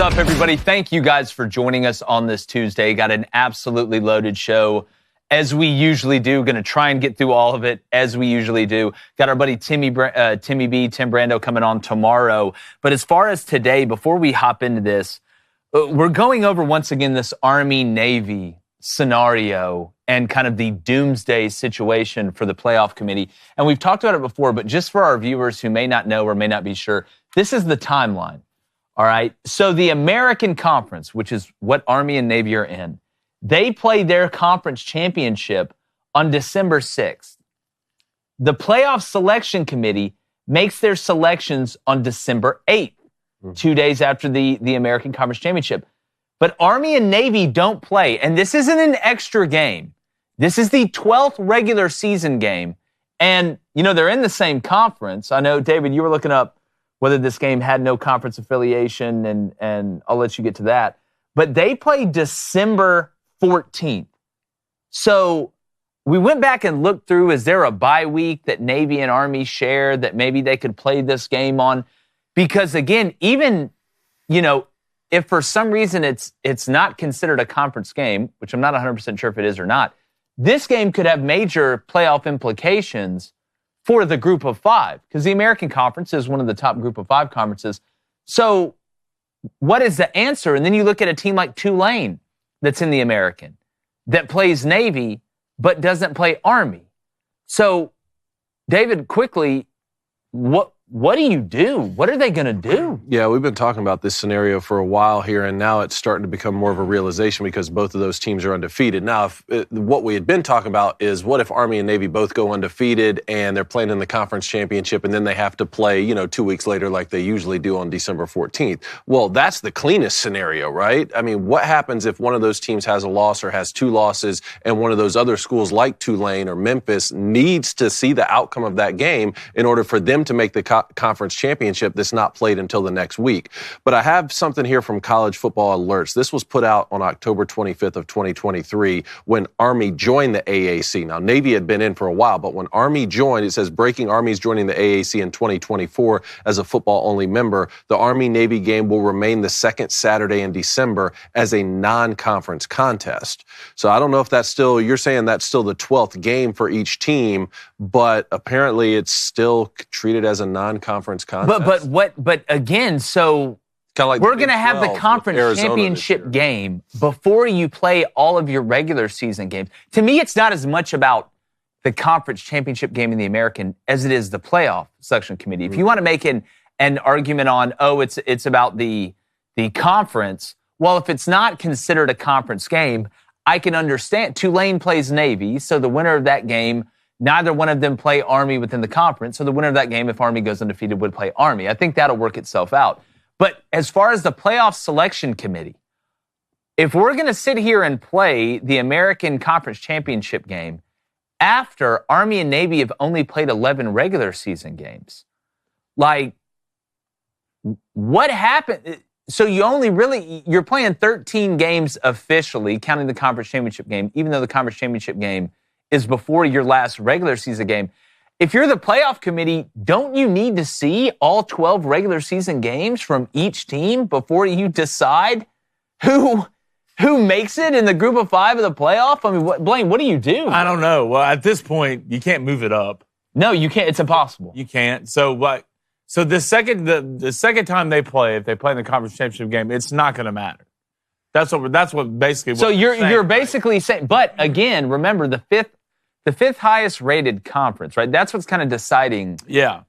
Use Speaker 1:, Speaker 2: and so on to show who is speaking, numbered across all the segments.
Speaker 1: up, everybody? Thank you guys for joining us on this Tuesday. Got an absolutely loaded show, as we usually do. Going to try and get through all of it, as we usually do. Got our buddy Tim Brando, coming on tomorrow. But as far as today, before we hop into this, we're going over once again this Army-Navy scenario and kind of the doomsday situation for the playoff committee. And we've talked about it before, but just for our viewers who may not know or may not be sure, this is the timeline. All right. So the American Conference, which is what Army and Navy are in, they play their conference championship on December 6th. The playoff selection committee makes their selections on December 8th, 2 days after the American Conference Championship. But Army and Navy don't play. And this isn't an extra game. This is the 12th regular season game. And, you know, they're in the same conference. I know, David, you were looking up whether this game had no conference affiliation, and I'll let you get to that. But they play December 14th. So we went back and looked through, is there a bye week that Navy and Army share that maybe they could play this game on? Because, again, even, you know, if for some reason it's not considered a conference game, which I'm not 100% sure if it is or not, this game could have major playoff implications for the group of five, because the American Conference is one of the top group of five conferences. So what is the answer? And then you look at a team like Tulane that's in the American that plays Navy but doesn't play Army. So, David, quickly, what do you do? What are they going to do?
Speaker 2: Yeah, we've been talking about this scenario for a while here, and now it's starting to become more of a realization because both of those teams are undefeated. Now, what we had been talking about is what if Army and Navy both go undefeated and they're playing in the conference championship and then they have to play, 2 weeks later like they usually do on December 14th. Well, that's the cleanest scenario, right? I mean, what happens if one of those teams has a loss or has two losses and one of those other schools like Tulane or Memphis needs to see the outcome of that game in order for them to make the conference championship that's not played until the next week? But I have something here from College Football Alerts. This was put out on October 25th of 2023 when Army joined the AAC. Now, Navy had been in for a while, but when Army joined, it says breaking Army's joining the AAC in 2024 as a football-only member. The Army-Navy game will remain the second Saturday in December as a non-conference contest. So I don't know if that's still, you're saying that's still the 12th game for each team, but apparently it's still treated as a non-conference contest.
Speaker 1: But again, so
Speaker 2: like
Speaker 1: we're going to have the conference championship game before you play all of your regular season games. To me, it's not as much about the conference championship game in the American as it is the playoff selection committee. If you want to make an argument on, it's about the conference, well, if it's not considered a conference game, I can understand. Tulane plays Navy, so the winner of that game, neither one of them play Army within the conference, so the winner of that game, if Army goes undefeated, would play Army. I think that'll work itself out. But as far as the playoff selection committee, if we're going to sit here and play the American Conference Championship game after Army and Navy have only played 11 regular season games, like, what happened? So you're playing 13 games officially, counting the Conference Championship game, even though the Conference Championship game is before your last regular season game. If you're the playoff committee, don't you need to see all 12 regular season games from each team before you decide who makes it in the group of five of the playoff? I mean, Blaine, what do you do?
Speaker 3: I don't know. Well, at this point, you can't move it up.
Speaker 1: No, you can't. It's impossible.
Speaker 3: You can't. So the second time they play, if they play in the conference championship game, it's not going to matter. That's what basically.
Speaker 1: So you're basically saying, but again, remember the fifth highest rated conference, right? That's what's kind of deciding.
Speaker 3: Yeah.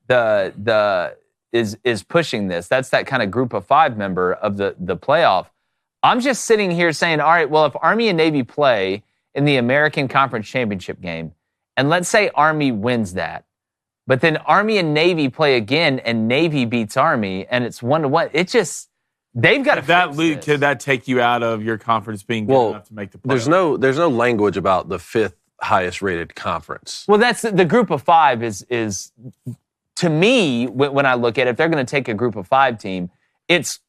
Speaker 1: Is pushing this. That's that kind of group of five member of the playoff. I'm just sitting here saying, all right, well, if Army and Navy play in the American Conference Championship game, and let's say Army wins that, but then Army and Navy play again, and Navy beats Army, and it's 1-1. It just. They've got to
Speaker 3: Could that take you out of your conference being good enough to make the playoffs?
Speaker 2: There's no language about the fifth highest rated conference.
Speaker 1: Well, that's the group of five is to me, when I look at it, if they're going to take a group of five team, it's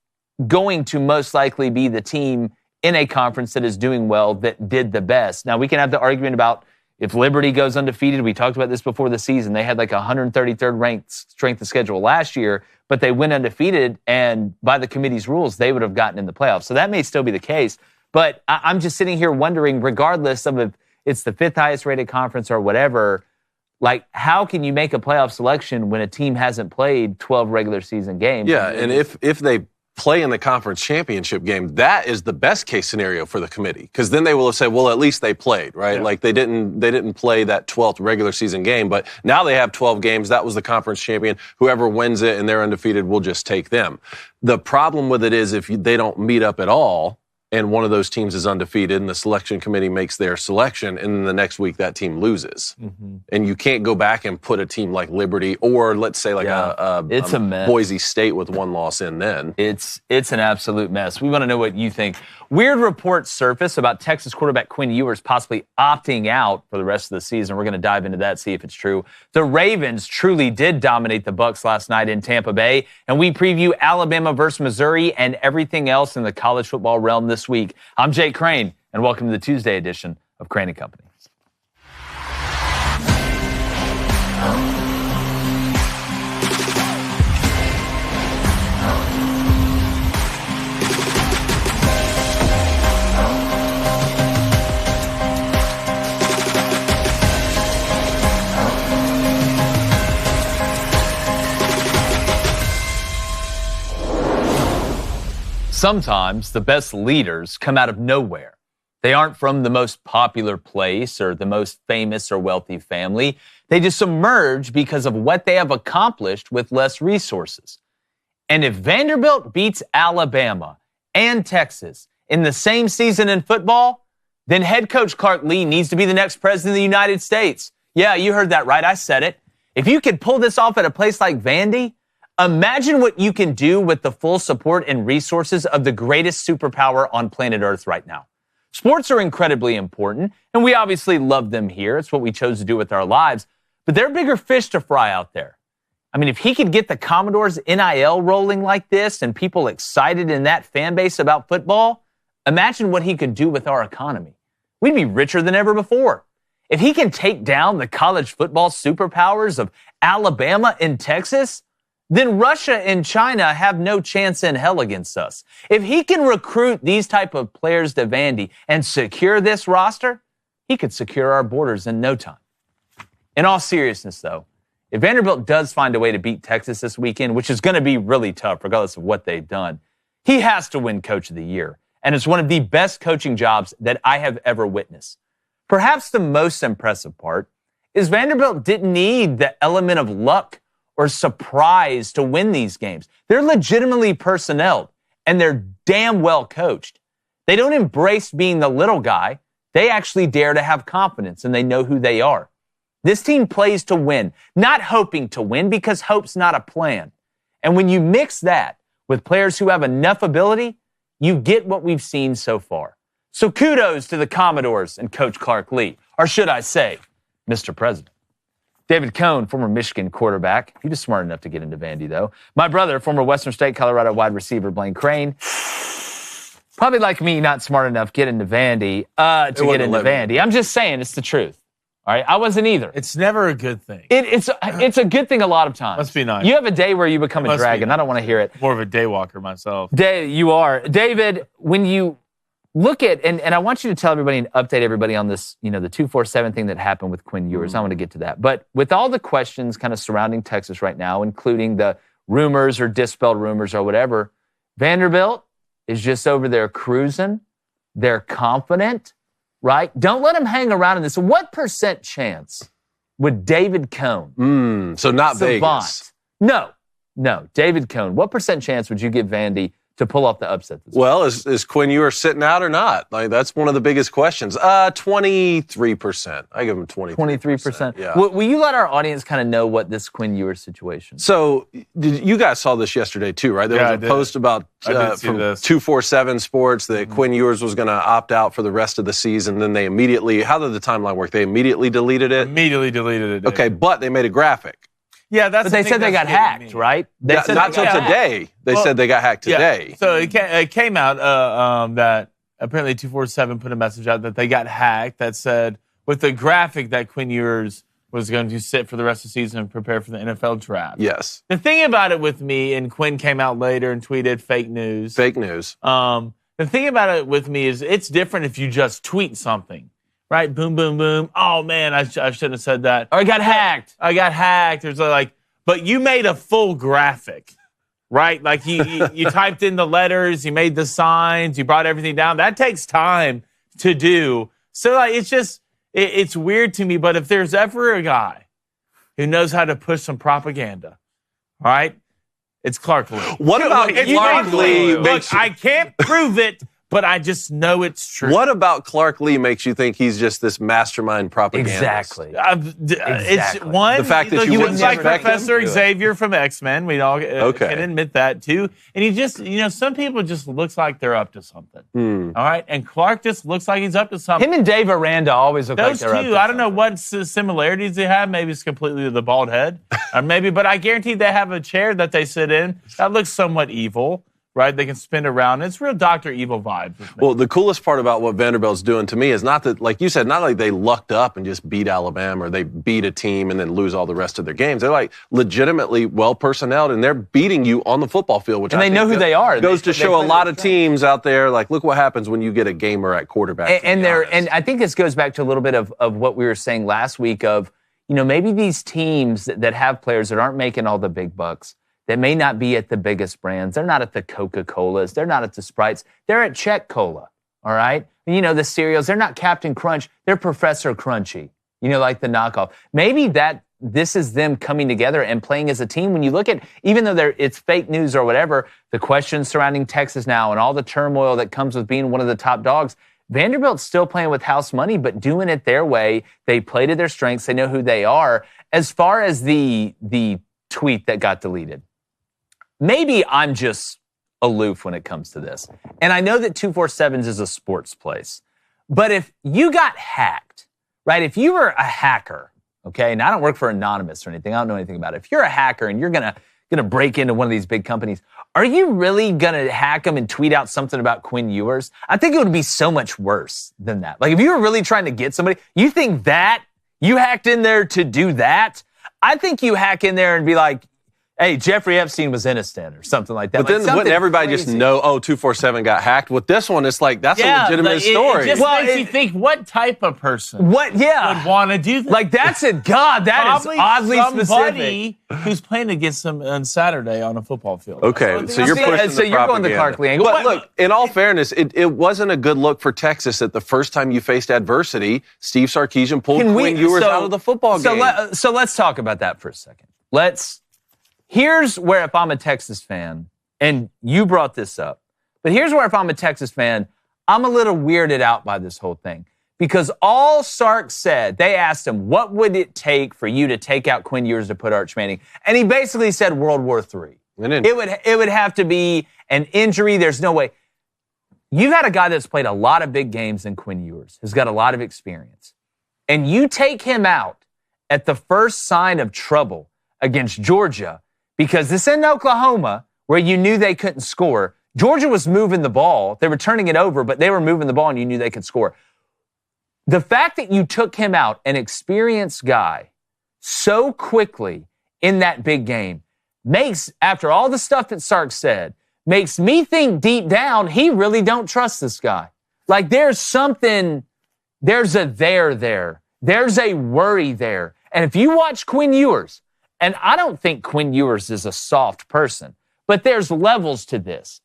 Speaker 1: going to most likely be the team in a conference that is doing well that did the best. Now, we can have the argument about, If Liberty goes undefeated, we talked about this before the season, they had like 133rd ranked strength of schedule last year, but they went undefeated, and by the committee's rules, they would have gotten in the playoffs. So that may still be the case. But I'm just sitting here wondering, regardless of if it's the 5th highest rated conference or whatever, like, how can you make a playoff selection when a team hasn't played 12 regular season games?
Speaker 2: Yeah, and if they play in the conference championship game, that is the best case scenario for the committee, because then they will have said, well, at least they played, right? Yeah. Like they didn't play that 12th regular season game, but now they have 12 games. That was the conference champion. Whoever wins it and they're undefeated, we'll just take them. The problem with it is if they don't meet up at all, and one of those teams is undefeated, and the selection committee makes their selection, and then the next week that team loses. Mm-hmm. And you can't go back and put a team like Liberty or, let's say, like a
Speaker 1: mess.
Speaker 2: Boise State with one loss in then.
Speaker 1: It's an absolute mess. We want to know what you think. Weird reports surface about Texas quarterback Quinn Ewers possibly opting out for the rest of the season. We're going to dive into that, see if it's true. The Ravens truly did dominate the Bucs last night in Tampa Bay, and we preview Alabama versus Missouri and everything else in the college football realm this week. I'm Jake Crain, and welcome to the Tuesday edition of Crain & Company. Sometimes the best leaders come out of nowhere. They aren't from the most popular place or the most famous or wealthy family. They just emerge because of what they have accomplished with less resources. And if Vanderbilt beats Alabama and Texas in the same season in football, then head coach Clark Lea needs to be the next president of the United States. Yeah, you heard that right. I said it. If you could pull this off at a place like Vandy, imagine what you can do with the full support and resources of the greatest superpower on planet Earth right now. Sports are incredibly important, and we obviously love them here. It's what we chose to do with our lives. But there are bigger fish to fry out there. I mean, if he could get the Commodores NIL rolling like this and people excited in that fan base about football, imagine what he could do with our economy. We'd be richer than ever before. If he can take down the college football superpowers of Alabama and Texas, then Russia and China have no chance in hell against us. If he can recruit these type of players to Vandy and secure this roster, he could secure our borders in no time. In all seriousness, though, if Vanderbilt does find a way to beat Texas this weekend, which is going to be really tough regardless of what they've done, he has to win Coach of the Year. And it's one of the best coaching jobs that I have ever witnessed. Perhaps the most impressive part is Vanderbilt didn't need the element of luck or surprise to win these games. They're legitimately personneled, and they're damn well coached. They don't embrace being the little guy. They actually dare to have confidence, and they know who they are. This team plays to win, not hoping to win, because hope's not a plan. And when you mix that with players who have enough ability, you get what we've seen so far. So kudos to the Commodores and Coach Clark Lea, or should I say, Mr. President. David Cohn, former Michigan quarterback. He was smart enough to get into Vandy, though. My brother, former Western State, Colorado wide receiver Blaine Crain. Probably like me, not smart enough to get into Vandy. I'm just saying, it's the truth. All right, I wasn't either.
Speaker 3: It's never a good thing.
Speaker 1: It's a good thing a lot of times.
Speaker 3: Must be nice.
Speaker 1: You have a day where you become a dragon. I don't want to hear it.
Speaker 3: More of a day walker myself.
Speaker 1: You are. David, when you look at, and I want you to tell everybody and update everybody on this, the 247 thing that happened with Quinn Ewers. I want to get to that. But with all the questions kind of surrounding Texas right now, including the rumors or dispelled rumors or whatever, Vanderbilt is just over there cruising. They're confident, right? Don't let them hang around in this. What % chance would David Cohn,
Speaker 2: so not Vegas?
Speaker 1: No. David Cohn, what % chance would you give Vandy to pull off the upset this week?
Speaker 2: Well, is Quinn Ewers sitting out or not? Like, that's one of the biggest questions. 23%. I give him 23%.
Speaker 1: 23%?
Speaker 2: Yeah.
Speaker 1: Will you let our audience kind of know what this Quinn Ewers situation is?
Speaker 2: So, you guys saw this yesterday too, right? There was a post about from 247 Sports that Quinn Ewers was going to opt out for the rest of the season. Then they immediately, how did the timeline work? They immediately deleted it?
Speaker 3: Immediately deleted it.
Speaker 2: Okay, but they made a graphic.
Speaker 3: Yeah,
Speaker 1: but they said they got hacked, right?
Speaker 2: Not till today. They said they got hacked today.
Speaker 3: Yeah. So it came out that apparently 247 put a message out that they got hacked that said, with the graphic that Quinn Ewers was going to sit for the rest of the season and prepare for the NFL draft.
Speaker 2: Yes.
Speaker 3: The thing about it with me, and Quinn came out later and tweeted fake news.
Speaker 2: Fake news.
Speaker 3: The thing about it with me is it's different if you just tweet something, right? Boom, boom, boom. Oh, man, I shouldn't have said that.
Speaker 1: Or I got hacked.
Speaker 3: There's but you made a full graphic, right? Like you typed in the letters, you made the signs, you brought everything down. That takes time to do. So it's just, it's weird to me. But if there's ever a guy who knows how to push some propaganda, all right, it's Clark Lee.
Speaker 2: What about Clark Lee?
Speaker 3: Look, I can't prove it, but I just know it's true.
Speaker 2: What about Clark Lee makes you think he's just this mastermind propagandist?
Speaker 1: Exactly.
Speaker 3: It's one.
Speaker 2: The fact that
Speaker 3: he
Speaker 2: you
Speaker 3: looks
Speaker 2: wouldn't
Speaker 3: like
Speaker 2: expect
Speaker 3: Professor
Speaker 2: him?
Speaker 3: Xavier from X-Men. We all can admit that too. And he just, some people just looks like they're up to something. All right, and Clark just looks like he's up to something.
Speaker 1: Him and Dave Aranda always look like
Speaker 3: Those
Speaker 1: they're up to
Speaker 3: two, I don't know
Speaker 1: something.
Speaker 3: what similarities they have. Maybe it's completely the bald head, or maybe. But I guarantee they have a chair that they sit in that looks somewhat evil. Right, they can spin around. It's real Dr. Evil vibes.
Speaker 2: Well, the coolest part about what Vanderbilt's doing to me is not that, like you said, not like they lucked up and just beat Alabama or they beat a team and then lose all the rest of their games. They're like legitimately well personneled and they're beating you on the football field, which
Speaker 1: And
Speaker 2: I
Speaker 1: they
Speaker 2: think
Speaker 1: know who they are.
Speaker 2: Goes to show a lot of
Speaker 1: their
Speaker 2: teams out there. Like, look what happens when you get a gamer at quarterback.
Speaker 1: And I think this goes back to a little bit of what we were saying last week of, maybe these teams that have players that aren't making all the big bucks, that may not be at the biggest brands. They're not at the Coca-Colas. They're not at the Sprites. They're at Czech Cola, all right? The cereals, they're not Captain Crunch. They're Professor Crunchy, like the knockoff. Maybe this is them coming together and playing as a team. When you look at, even though it's fake news or whatever, the questions surrounding Texas now and all the turmoil that comes with being one of the top dogs, Vanderbilt's still playing with house money, but doing it their way. They play to their strengths. They know who they are. As far as the tweet that got deleted, maybe I'm just aloof when it comes to this. And I know that 247s is a sports place. But if you got hacked, right? If you were a hacker, okay, and I don't work for Anonymous or anything, I don't know anything about it. If you're a hacker and you're gonna break into one of these big companies, are you really gonna hack them and tweet out something about Quinn Ewers? I think it would be so much worse than that. Like if you were really trying to get somebody, you think that you hacked in there to do that? I think you hack in there and be like, hey, Jeffrey Epstein was innocent or something like that.
Speaker 2: But then wouldn't everybody
Speaker 1: crazy.
Speaker 2: just know, 247 got hacked? With this one, it's like, that's a legitimate story.
Speaker 3: It just makes you think, what type of person would want to do that?
Speaker 1: Like, that's it. God, that is oddly specific.
Speaker 3: Somebody who's playing against them on Saturday on a football field.
Speaker 2: Okay, so you're pushing
Speaker 1: So you're going the Clark Lee angle.
Speaker 2: But look, in all fairness, it wasn't a good look for Texas that the first time you faced adversity, Steve Sarkisian pulled Quinn Ewers out of the football game.
Speaker 1: So let's talk about that for a second. Here's where if I'm a Texas fan, and you brought this up, but here's where if I'm a Texas fan, I'm a little weirded out by this whole thing. Because all Sark said, they asked him, what would it take for you to take out Quinn Ewers to put Arch Manning? And he basically said World War III. It would have to be an injury. There's no way. You've had a guy that's played a lot of big games in Quinn Ewers, who's got a lot of experience. And you take him out at the first sign of trouble against Georgia, because this in Oklahoma, where you knew they couldn't score. Georgia was moving the ball. They were turning it over, but they were moving the ball, and you knew they could score. The fact that you took him out, an experienced guy, so quickly in that big game, makes, after all the stuff that Sark said, makes me think deep down he really don't trust this guy. Like there's something, there's a there. There's a worry there. And if you watch Quinn Ewers, and I don't think Quinn Ewers is a soft person, but there's levels to this.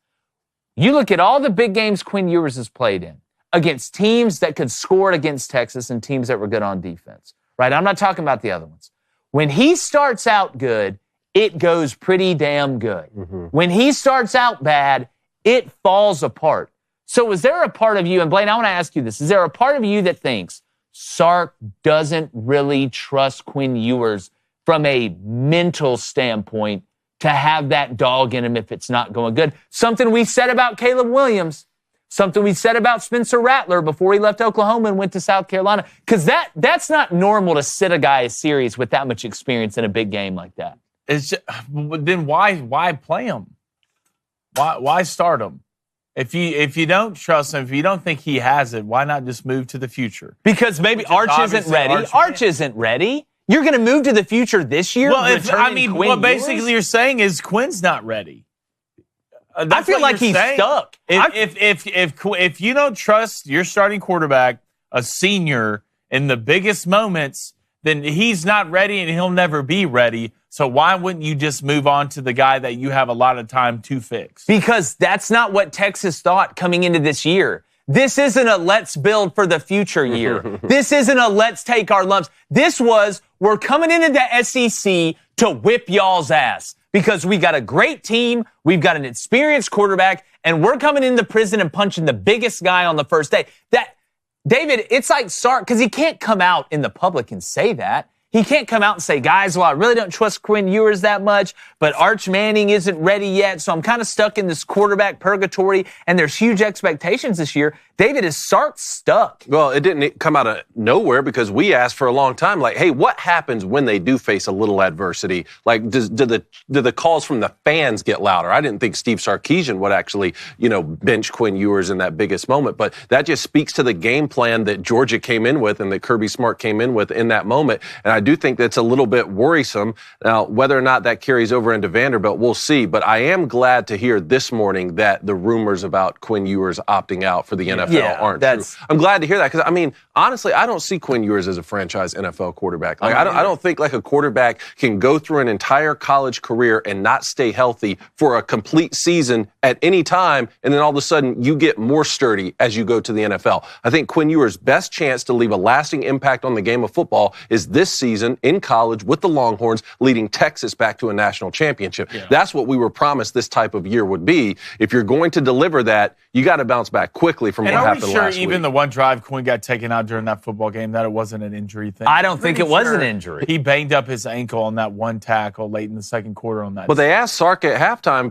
Speaker 1: You look at all the big games Quinn Ewers has played in against teams that could score against Texas and teams that were good on defense, right? I'm not talking about the other ones. When he starts out good, it goes pretty damn good. Mm-hmm. When he starts out bad, it falls apart. So is there a part of you, and Blaine, I want to ask you this, is there a part of you that thinks Sark doesn't really trust Quinn Ewers from a mental standpoint to have that dog in him if it's not going good? Something we said about Caleb Williams, something we said about Spencer Rattler before he left Oklahoma and went to South Carolina. Because that's not normal to sit a guy a series with that much experience in a big game like that.
Speaker 3: It's just, then why play him? Why start him? If you don't trust him, if you don't think he has it, why not just move to the future?
Speaker 1: Because maybe Arch isn't ready. Arch isn't ready. You're going to move to the future this year?
Speaker 3: What basically you're saying is Quinn's not ready.
Speaker 1: I feel like he's stuck.
Speaker 3: If you don't trust your starting quarterback, a senior, in the biggest moments, then he's not ready and he'll never be ready. So why wouldn't you just move on to the guy that you have a lot of time to fix?
Speaker 1: Because that's not what Texas thought coming into this year. This isn't a let's build for the future year. This isn't a let's take our lumps. This was, we're coming into the SEC to whip y'all's ass because we got a great team, we've got an experienced quarterback, and we're coming into prison and punching the biggest guy on the first day. David, it's like Sark, because he can't come out in the public and say that. He can't come out and say, guys, well, I really don't trust Quinn Ewers that much, but Arch Manning isn't ready yet, so I'm kind of stuck in this quarterback purgatory, and there's huge expectations this year. David, is Sark stuck?
Speaker 2: Well, it didn't come out of nowhere because we asked for a long time, like, hey, what happens when they do face a little adversity? Like, do the calls from the fans get louder? I didn't think Steve Sarkisian would actually, bench Quinn Ewers in that biggest moment, but that just speaks to the game plan that Georgia came in with and that Kirby Smart came in with in that moment. And I do think that's a little bit worrisome. Now, whether or not that carries over into Vanderbilt, we'll see. But I am glad to hear this morning that the rumors about Quinn Ewers opting out for the NFL aren't true. I'm glad to hear that because, honestly, I don't see Quinn Ewers as a franchise NFL quarterback. Like, I don't think like a quarterback can go through an entire college career and not stay healthy for a complete season at any time, and then all of a sudden you get more sturdy as you go to the NFL. I think Quinn Ewers' best chance to leave a lasting impact on the game of football is this season in college with the Longhorns, leading Texas back to a national championship. Yeah. That's what we were promised this type of year would be. If you're going to deliver that, you got to bounce back quickly from what happened last week.
Speaker 3: Are we sure even the one drive Quinn got taken out during that football game, that it wasn't an injury thing?
Speaker 1: I don't think it was an injury.
Speaker 3: He banged up his ankle on that one tackle late in the second quarter on that.
Speaker 2: Well, they asked Sark at halftime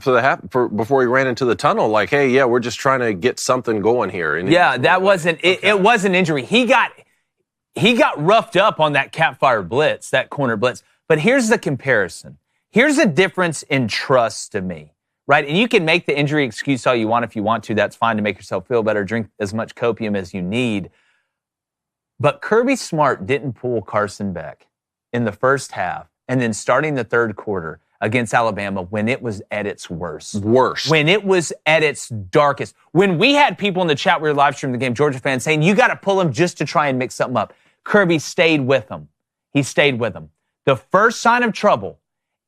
Speaker 2: before he ran into the tunnel, like, hey, yeah, we're just trying to get something going here. And
Speaker 1: that wasn't it. It was an injury. He got roughed up on that Capfire blitz, that corner blitz. But here's the comparison. Here's the difference in trust to me, right? And you can make the injury excuse all you want if you want to. That's fine to make yourself feel better. Drink as much copium as you need. But Kirby Smart didn't pull Carson Beck in the first half and then starting the third quarter against Alabama when it was at its worst. When it was at its darkest. When we had people in the chat, we were live streaming the game, Georgia fans, saying, you got to pull him just to try and mix something up. Kirby stayed with them. He stayed with them. The first sign of trouble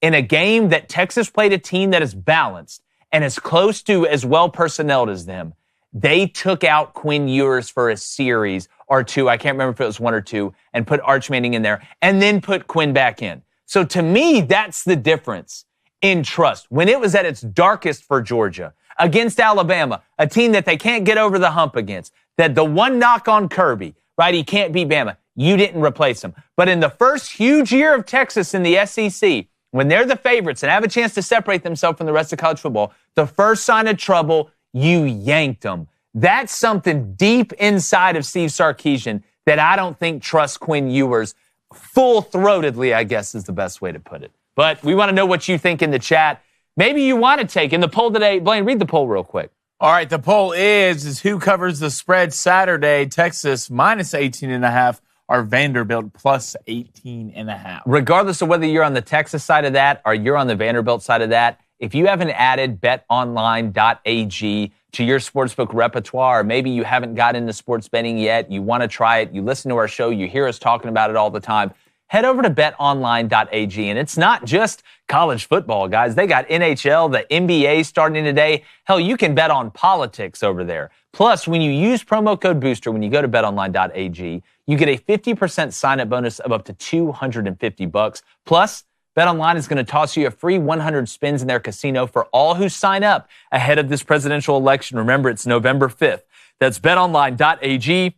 Speaker 1: in a game that Texas played a team that is balanced and as close to as well personneled as them, they took out Quinn Ewers for a series or two. I can't remember if it was one or two, and put Arch Manning in there and then put Quinn back in. So to me, that's the difference in trust. When it was at its darkest for Georgia against Alabama, a team that they can't get over the hump against, that the one knock on Kirby, right, he can't beat Bama, you didn't replace him. But in the first huge year of Texas in the SEC, when they're the favorites and have a chance to separate themselves from the rest of college football, the first sign of trouble, you yanked them. That's something deep inside of Steve Sarkisian that I don't think trusts Quinn Ewers full-throatedly, I guess is the best way to put it. But we want to know what you think in the chat. Maybe you want to take in the poll today. Blaine, read the poll real quick.
Speaker 3: All right, the poll is who covers the spread Saturday? Texas minus 18.5 or Vanderbilt plus 18.5.
Speaker 1: Regardless of whether you're on the Texas side of that or you're on the Vanderbilt side of that, if you haven't added betonline.ag to your sportsbook repertoire, or maybe you haven't got into sports betting yet, you want to try it, you listen to our show, you hear us talking about it all the time, head over to betonline.ag. And it's not just college football, guys. They got NHL, the NBA starting today. Hell, you can bet on politics over there. Plus, when you use promo code BOOSTER, when you go to betonline.ag, you get a 50% sign-up bonus of up to $250. Plus, BetOnline is going to toss you a free 100 spins in their casino for all who sign up ahead of this presidential election. Remember, it's November 5th. That's betonline.ag.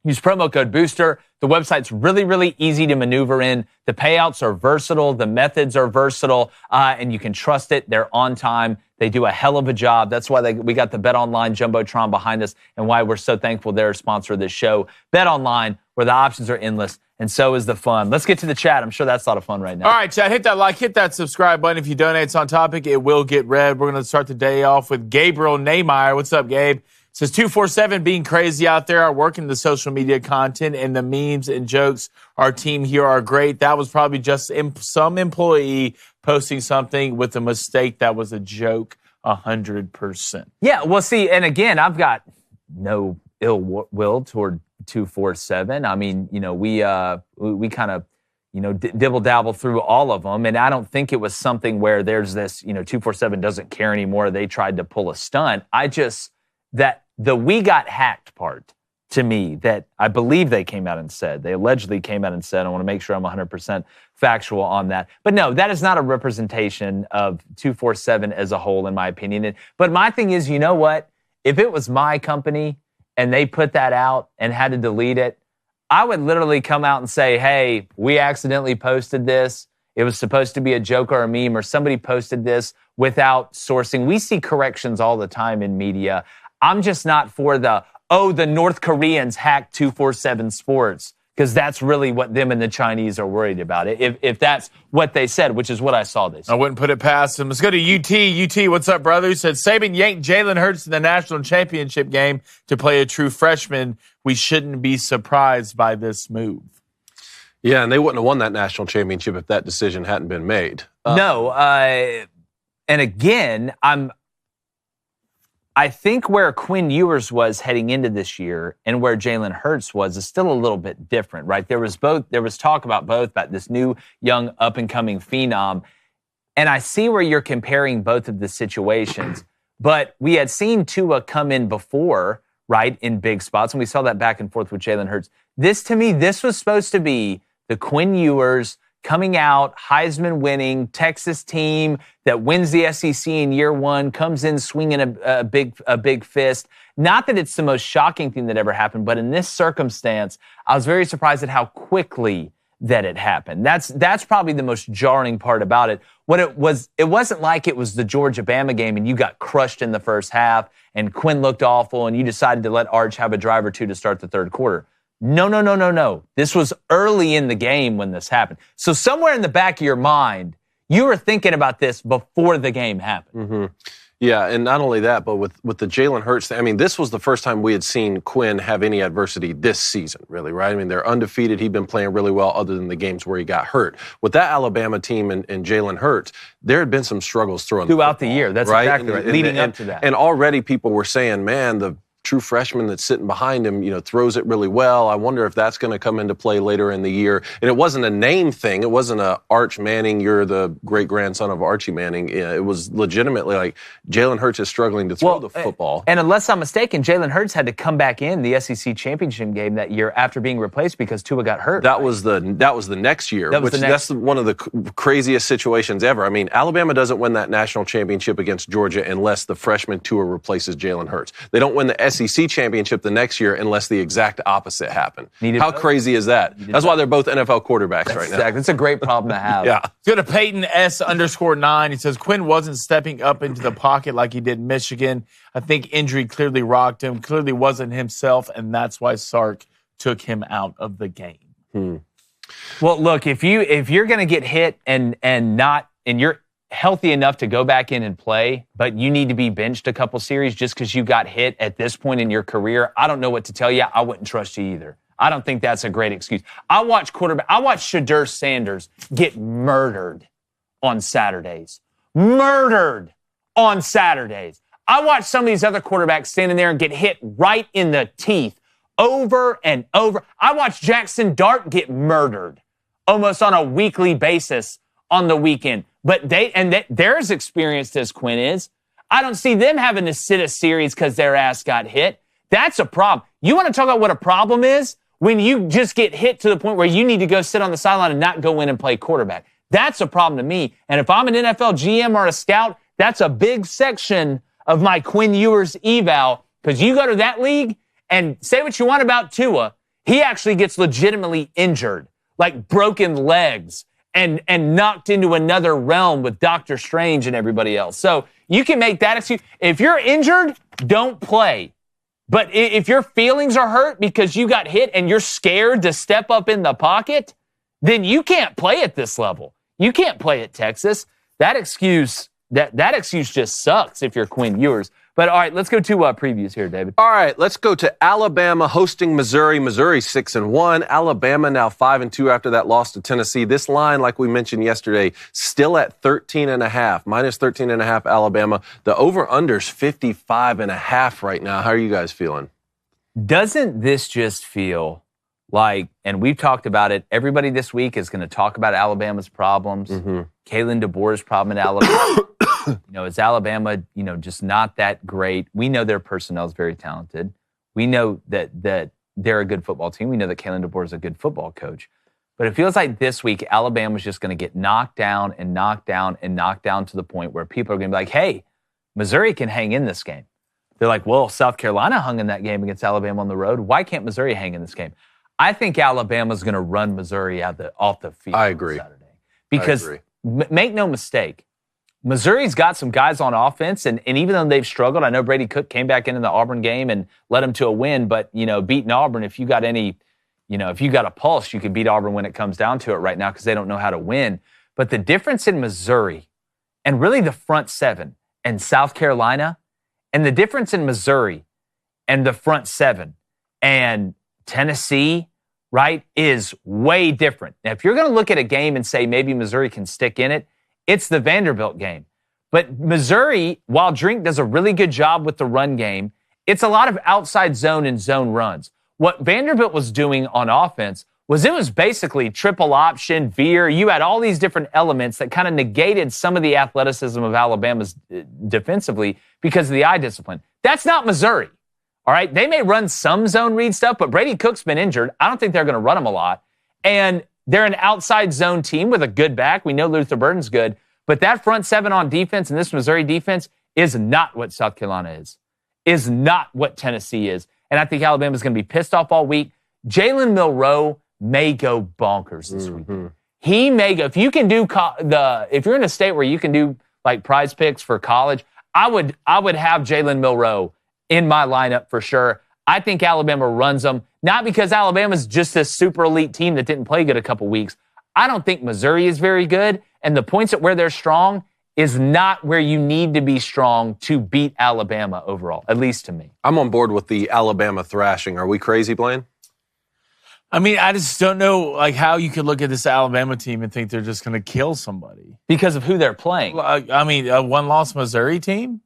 Speaker 1: Use promo code BOOSTER. The website's really, really easy to maneuver in. The payouts are versatile. The methods are versatile. And you can trust it. They're on time. They do a hell of a job. That's why we got the BetOnline Jumbotron behind us and why we're so thankful they're a sponsor of this show. BetOnline, where the options are endless. and so is the fun. Let's get to the chat. I'm sure that's a lot of fun right now.
Speaker 3: All right, chat, hit that like, hit that subscribe button. If you donate, it's on topic. It will get read. We're going to start the day off with Gabriel Nehmeyer. What's up, Gabe? Says 247 being crazy out there. I work in the social media content and the memes and jokes. Our team here are great. That was probably just some employee posting something with a mistake that was a joke 100%.
Speaker 1: Yeah, well, see, and again, I've got no ill will toward 247. I mean, you know, we kind of, you know, dibble-dabble through all of them, and I don't think it was something where there's this, you know, 247 doesn't care anymore. They tried to pull a stunt. That the we got hacked part, to me, that I believe they came out and said. They allegedly came out and said. I want to make sure I'm 100% factual on that. But no, that is not a representation of 247 as a whole, in my opinion. But my thing is, you know what? If it was my company and they put that out and had to delete it, I would literally come out and say, hey, we accidentally posted this. It was supposed to be a joke or a meme, or somebody posted this without sourcing. We see corrections all the time in media. I'm just not for the North Koreans hacked 247 Sports, because that's really what them and the Chinese are worried about. If that's what they said, which is what I saw this.
Speaker 3: I wouldn't put it past them. Let's go to UT. UT, what's up, brother? He said, Saban yanked Jalen Hurts in the national championship game to play a true freshman. We shouldn't be surprised by this move.
Speaker 2: Yeah, and they wouldn't have won that national championship if that decision hadn't been made.
Speaker 1: No, and again, I think where Quinn Ewers was heading into this year and where Jalen Hurts was is still a little bit different, right? There was talk about this new young up-and-coming phenom. And I see where you're comparing both of the situations, but we had seen Tua come in before, right, in big spots, and we saw that back and forth with Jalen Hurts. To me, this was supposed to be the Quinn Ewers coming out, Heisman winning, Texas team that wins the SEC in year one, comes in swinging a big fist. Not that it's the most shocking thing that ever happened, but in this circumstance, I was very surprised at how quickly that it happened. That's probably the most jarring part about it. It wasn't like it was the Georgia-Bama game and you got crushed in the first half and Quinn looked awful and you decided to let Arch have a drive or two to start the third quarter. No. This was early in the game when this happened. So somewhere in the back of your mind, you were thinking about this before the game happened.
Speaker 2: Mm-hmm. Yeah, and not only that, but with the Jalen Hurts thing, I mean, this was the first time we had seen Quinn have any adversity this season, really, right? I mean, they're undefeated. He'd been playing really well other than the games where he got hurt. With that Alabama team and Jalen Hurts, there had been some struggles throughout
Speaker 1: the year. That's right? Exactly right. Leading up to that.
Speaker 2: And already people were saying, man, the true freshman that's sitting behind him, you know, throws it really well. I wonder if that's going to come into play later in the year. And it wasn't a name thing. It wasn't a Arch Manning, you're the great-grandson of Archie Manning. It was legitimately like Jalen Hurts is struggling to throw the football.
Speaker 1: And unless I'm mistaken, Jalen Hurts had to come back in the SEC championship game that year after being replaced because Tua got hurt.
Speaker 2: That was the next year. That's one of the craziest situations ever. I mean, Alabama doesn't win that national championship against Georgia unless the freshman Tua replaces Jalen Hurts. They don't win the SEC championship the next year unless the exact opposite happened. How crazy is that? That's why they're both NFL quarterbacks right now.
Speaker 1: Exactly. It's a great problem to have.
Speaker 2: Yeah.
Speaker 3: Go to Peyton S_9. He says, Quinn wasn't stepping up into the pocket like he did in Michigan. I think injury clearly rocked him, clearly wasn't himself, and that's why Sark took him out of the game.
Speaker 1: Well, look, if you're going to get hit and you're healthy enough to go back in and play, but you need to be benched a couple series just because you got hit at this point in your career, I don't know what to tell you. I wouldn't trust you either. I don't think that's a great excuse. I watched Shadur Sanders get murdered on Saturdays. I watched some of these other quarterbacks standing there and get hit right in the teeth over and over. I watched Jackson Dart get murdered almost on a weekly basis on the weekend. But they're as experienced as Quinn is. I don't see them having to sit a series because their ass got hit. That's a problem. You want to talk about what a problem is? When you just get hit to the point where you need to go sit on the sideline and not go in and play quarterback. That's a problem to me. And if I'm an NFL GM or a scout, that's a big section of my Quinn Ewers eval, because you go to that league and say what you want about Tua, he actually gets legitimately injured, like broken legs, and knocked into another realm with Doctor Strange and everybody else. So you can make that excuse. If you're injured, don't play. But if your feelings are hurt because you got hit and you're scared to step up in the pocket, then you can't play at this level. You can't play at Texas. That excuse just sucks if you're Quinn Ewers. But all right, let's go to previews here, David.
Speaker 2: All right, let's go to Alabama hosting Missouri. Missouri 6-1. Alabama now 5-2 after that loss to Tennessee. This line, like we mentioned yesterday, still at 13.5, minus 13.5 Alabama. The over-under's 55.5 right now. How are you guys feeling?
Speaker 1: Doesn't this just feel like, and we've talked about it, everybody this week is going to talk about Alabama's problems, Kalen DeBoer's problem at Alabama. Is Alabama, just not that great? We know their personnel is very talented. We know that they're a good football team. We know that Kalen DeBoer is a good football coach. But it feels like this week, Alabama's just going to get knocked down and knocked down and knocked down to the point where people are going to be like, hey, Missouri can hang in this game. They're like, well, South Carolina hung in that game against Alabama on the road. Why can't Missouri hang in this game? I think Alabama's going to run Missouri off the field.
Speaker 2: I agree.
Speaker 1: On Saturday. Because make no mistake, Missouri's got some guys on offense, and even though they've struggled, I know Brady Cook came back into the Auburn game and led them to a win, but, beating Auburn, if you got if you got a pulse, you can beat Auburn when it comes down to it right now because they don't know how to win. But the difference in Missouri and really the front seven and South Carolina, and the difference in Missouri and the front seven and Tennessee, right, is way different. Now, if you're going to look at a game and say maybe Missouri can stick in it, it's the Vanderbilt game. But Missouri, while Drink does a really good job with the run game, it's a lot of outside zone and zone runs. What Vanderbilt was doing on offense was it was basically triple option, veer. You had all these different elements that kind of negated some of the athleticism of Alabama's defensively because of the eye discipline. That's not Missouri. All right, they may run some zone read stuff, but Brady Cook's been injured. I don't think they're going to run him a lot. And they're an outside zone team with a good back. We know Luther Burden's good. But that front seven on defense and this Missouri defense is not what South Carolina is not what Tennessee is. And I think Alabama's going to be pissed off all week. Jalen Milroe may go bonkers this week. He may go. If you can do if you're in a state where you can do like prize picks for college, I would have Jalen Milroe in my lineup for sure. I think Alabama runs them, not because Alabama's just this super elite team that didn't play good a couple weeks. I don't think Missouri is very good, and the points at where they're strong is not where you need to be strong to beat Alabama overall, at least to me.
Speaker 2: I'm on board with the Alabama thrashing. Are we crazy, Blaine?
Speaker 3: I mean, I just don't know how you could look at this Alabama team and think they're just going to kill somebody.
Speaker 1: Because of who they're playing.
Speaker 3: I mean, a one-loss Missouri team?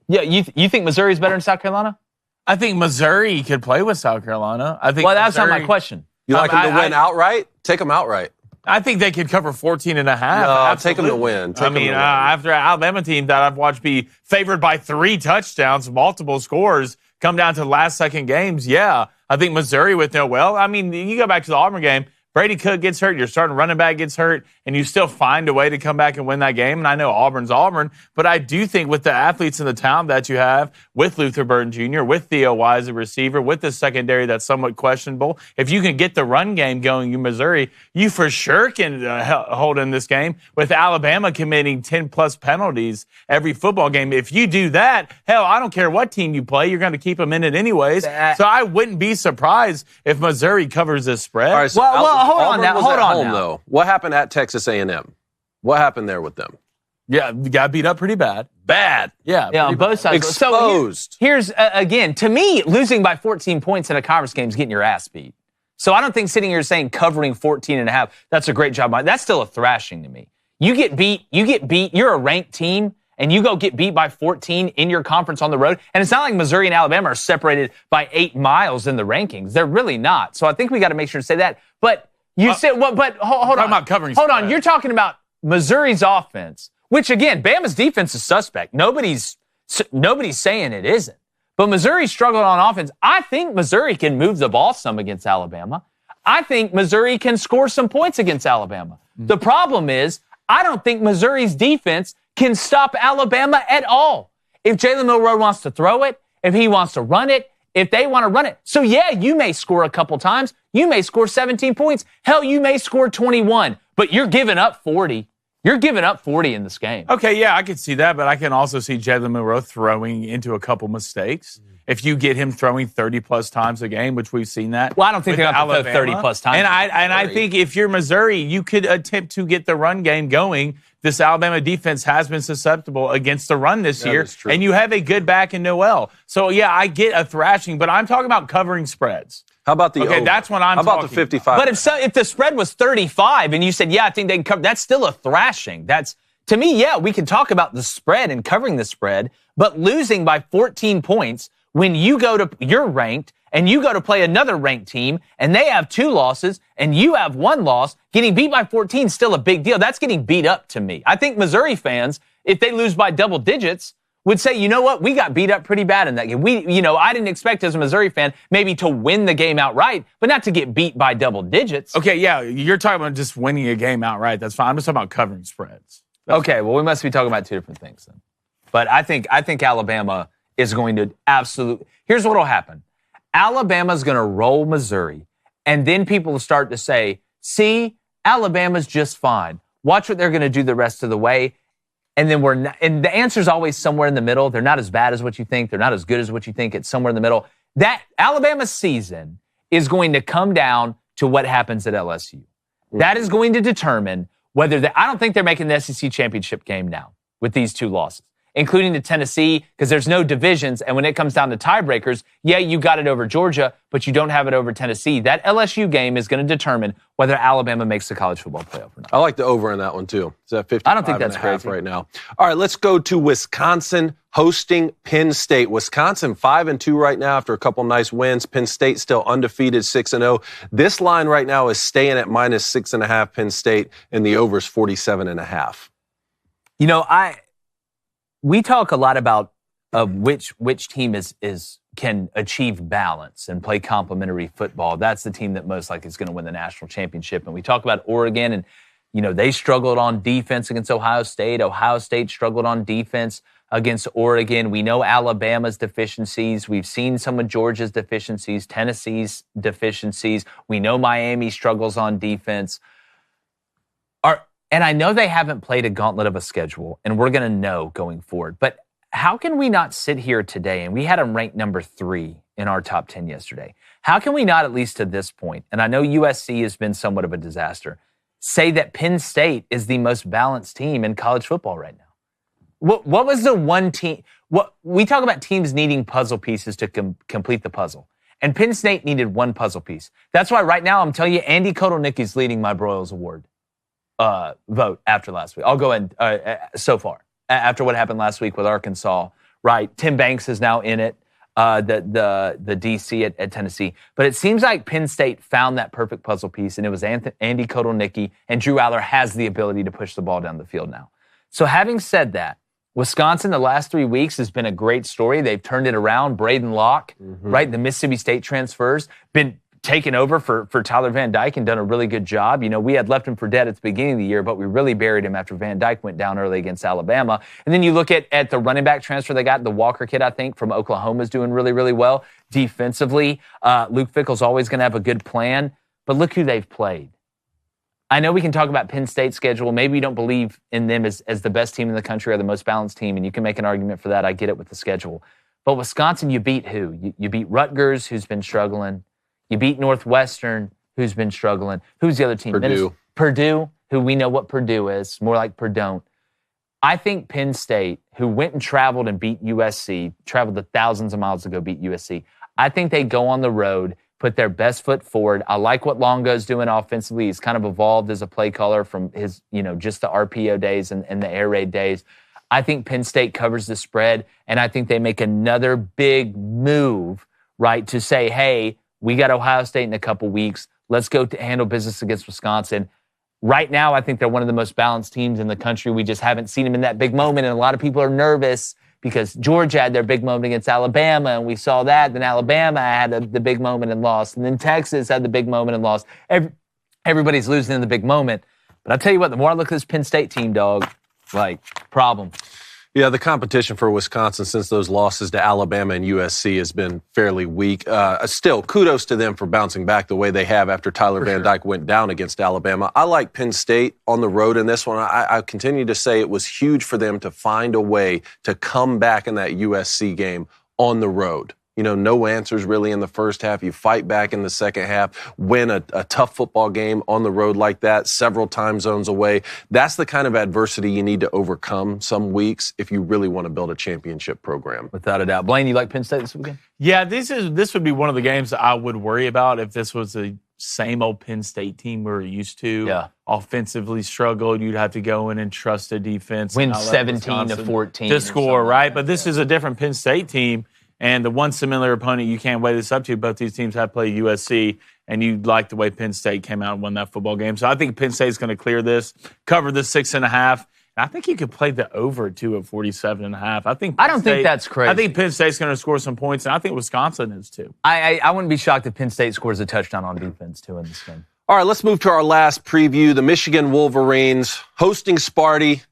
Speaker 1: Yeah, you think Missouri's better than South Carolina?
Speaker 3: I think Missouri could play with South Carolina. That's
Speaker 1: not my question.
Speaker 2: You like them to win outright? Take them outright.
Speaker 3: I think they could cover 14.5.
Speaker 2: No, take them to win.
Speaker 3: After an Alabama team that I've watched be favored by 3 touchdowns, multiple scores, come down to the last second games, yeah. I think Missouri with Noel. I mean, you go back to the Auburn game, Brady Cook gets hurt, your starting running back gets hurt, and you still find a way to come back and win that game. And I know Auburn's Auburn, but I do think with the athletes and the talent that you have, with Luther Burden Jr., with Theo Wise, a receiver, with the secondary that's somewhat questionable, if you can get the run game going, Missouri, you for sure can hold in this game. With Alabama committing 10-plus penalties every football game, if you do that, hell, I don't care what team you play, you're going to keep them in it anyways. So I wouldn't be surprised if Missouri covers this spread.
Speaker 2: All right, so hold on now. What happened at Texas A&M? What happened there with them?
Speaker 3: Yeah, got beat up pretty bad. Yeah,
Speaker 1: on both sides.
Speaker 2: Exposed.
Speaker 1: So here's again, to me, losing by 14 points in a conference game is getting your ass beat. So I don't think sitting here saying covering 14.5, that's a great job. That's still a thrashing to me. You get beat, you're a ranked team, and you go get beat by 14 in your conference on the road. And it's not like Missouri and Alabama are separated by 8 miles in the rankings. They're really not. So I think we got to make sure to say that. But you said, but hold on.
Speaker 3: About covering
Speaker 1: hold on. You're talking about Missouri's offense, which again, Bama's defense is suspect. Nobody's saying it isn't. But Missouri struggled on offense. I think Missouri can move the ball some against Alabama. I think Missouri can score some points against Alabama. The problem is, I don't think Missouri's defense can stop Alabama at all. If Jalen Milroe wants to throw it, if he wants to run it, if they want to run it. So, yeah, you may score a couple times. You may score 17 points. Hell, you may score 21, but you're giving up 40. You're giving up 40 in this game.
Speaker 3: Okay, yeah, I could see that, but I can also see Jalen Monroe throwing into a couple mistakes. If you get him throwing 30-plus times a game, which we've seen that.
Speaker 1: Well, I don't think they're going to throw 30-plus times.
Speaker 3: And I think if you're Missouri, you could attempt to get the run game going. This Alabama defense has been susceptible against the run this year, and you have a good back in Noel. So, yeah, I get a thrashing, but I'm talking about covering spreads.
Speaker 2: How about the over?
Speaker 3: That's what I'm talking about.
Speaker 2: How about the 55?
Speaker 1: But if the spread was 35 and you said, yeah, I think they can cover, that's still a thrashing. That's, to me, yeah, we can talk about the spread and covering the spread, but losing by 14 points when you're ranked and you go to play another ranked team and they have 2 losses and you have 1 loss, getting beat by 14 is still a big deal. That's getting beat up to me. I think Missouri fans, if they lose by double digits, would say, you know what, we got beat up pretty bad in that game. I didn't expect as a Missouri fan maybe to win the game outright, but not to get beat by double digits.
Speaker 3: Okay, yeah, you're talking about just winning a game outright. That's fine. I'm just talking about covering spreads.
Speaker 1: Okay, well, we must be talking about 2 different things then. But I think Alabama is going to here's what will happen. Alabama's going to roll Missouri, and then people will start to say, see, Alabama's just fine. Watch what they're going to do the rest of the way. And then and the answer's always somewhere in the middle. They're not as bad as what you think. They're not as good as what you think. It's somewhere in the middle. That Alabama season is going to come down to what happens at LSU. That is going to determine whether I don't think they're making the SEC championship game now with these 2 losses, including to Tennessee, because there's no divisions. And when it comes down to tiebreakers, yeah, you got it over Georgia, but you don't have it over Tennessee. That LSU game is going to determine whether Alabama makes the college football playoff or not.
Speaker 2: I like the over in that one, too. It's at 55.
Speaker 1: I don't think that's crazy
Speaker 2: right now. All right, let's go to Wisconsin hosting Penn State. Wisconsin 5-2 right now after a couple nice wins. Penn State still undefeated 6-0. This line right now is staying at -6.5 Penn State, and the over is 47.5.
Speaker 1: We talk a lot about which team can achieve balance and play complementary football. That's the team that most likely is going to win the national championship. And we talk about Oregon, and they struggled on defense against Ohio State. Ohio State struggled on defense against Oregon. We know Alabama's deficiencies. We've seen some of Georgia's deficiencies, Tennessee's deficiencies. We know Miami struggles on defense. And I know they haven't played a gauntlet of a schedule, and we're going to know going forward. But how can we not sit here today, and we had them ranked number 3 in our top 10 yesterday. How can we not, at least to this point, and I know USC has been somewhat of a disaster, say that Penn State is the most balanced team in college football right now? What was the one team? We talk about teams needing puzzle pieces to complete the puzzle. And Penn State needed one puzzle piece. That's why right now I'm telling you, Andy Kotelnicki's leading my Broyles Award vote after last week. I'll go ahead so far. After what happened last week with Arkansas, right? Tim Banks is now in it, the DC at Tennessee. But it seems like Penn State found that perfect puzzle piece, and it was Andy Kotelnicki, and Drew Aller has the ability to push the ball down the field now. So having said that, Wisconsin the last 3 weeks has been a great story. They've turned it around. Braden Locke, right? The Mississippi State transfers, been taken over for Tyler Van Dyke and done a really good job. We had left him for dead at the beginning of the year, but we really buried him after Van Dyke went down early against Alabama. And then you look at the running back transfer they got, the Walker kid, I think, from Oklahoma is doing really, really well. Defensively, Luke Fickell's always going to have a good plan, but look who they've played. I know we can talk about Penn State's schedule. Maybe you don't believe in them as the best team in the country or the most balanced team, and you can make an argument for that. I get it with the schedule. But Wisconsin, you beat who? You beat Rutgers, who's been struggling. You beat Northwestern, who's been struggling. Who's the other team? Purdue, who we know what Purdue is, more like Purdue. I think Penn State, who went and traveled and beat USC, traveled the thousands of miles to go beat USC, I think they go on the road, put their best foot forward. I like what Longo's doing offensively. He's kind of evolved as a play caller from his, just the RPO days and the air raid days. I think Penn State covers the spread, and I think they make another big move, right, to say, hey, we got Ohio State in a couple weeks. Let's go to handle business against Wisconsin. Right now, I think they're one of the most balanced teams in the country. We just haven't seen them in that big moment, and a lot of people are nervous because Georgia had their big moment against Alabama, and we saw that. Then Alabama had the big moment and lost, and then Texas had the big moment and lost. Everybody's losing in the big moment. But I'll tell you what, the more I look at this Penn State team, dog, problem.
Speaker 2: Yeah, the competition for Wisconsin since those losses to Alabama and USC has been fairly weak. Still, kudos to them for bouncing back the way they have after Tyler Van Dyke went down against Alabama. I like Penn State on the road in this one. I continue to say it was huge for them to find a way to come back in that USC game on the road. No answers really in the first half. You fight back in the second half, win a tough football game on the road like that, several time zones away. That's the kind of adversity you need to overcome some weeks if you really want to build a championship program.
Speaker 1: Without a doubt. Blaine, you like Penn State this weekend?
Speaker 3: Yeah, this would be one of the games that I would worry about if this was the same old Penn State team we're used to.
Speaker 1: Yeah.
Speaker 3: Offensively struggled. You'd have to go in and trust a defense.
Speaker 1: Win 17-14.
Speaker 3: To score, right? But this is a different Penn State team. And the one similar opponent you can't weigh this up to, both these teams have played USC, and you like the way Penn State came out and won that football game. So I think Penn State's going to clear this, cover the 6.5. And I think you could play the over, too, at 47.5. I don't think
Speaker 1: that's crazy.
Speaker 3: I think Penn State's going to score some points, and I think Wisconsin is, too.
Speaker 1: I wouldn't be shocked if Penn State scores a touchdown on defense, too, in this game.
Speaker 2: All right, let's move to our last preview. The Michigan Wolverines hosting Sparty.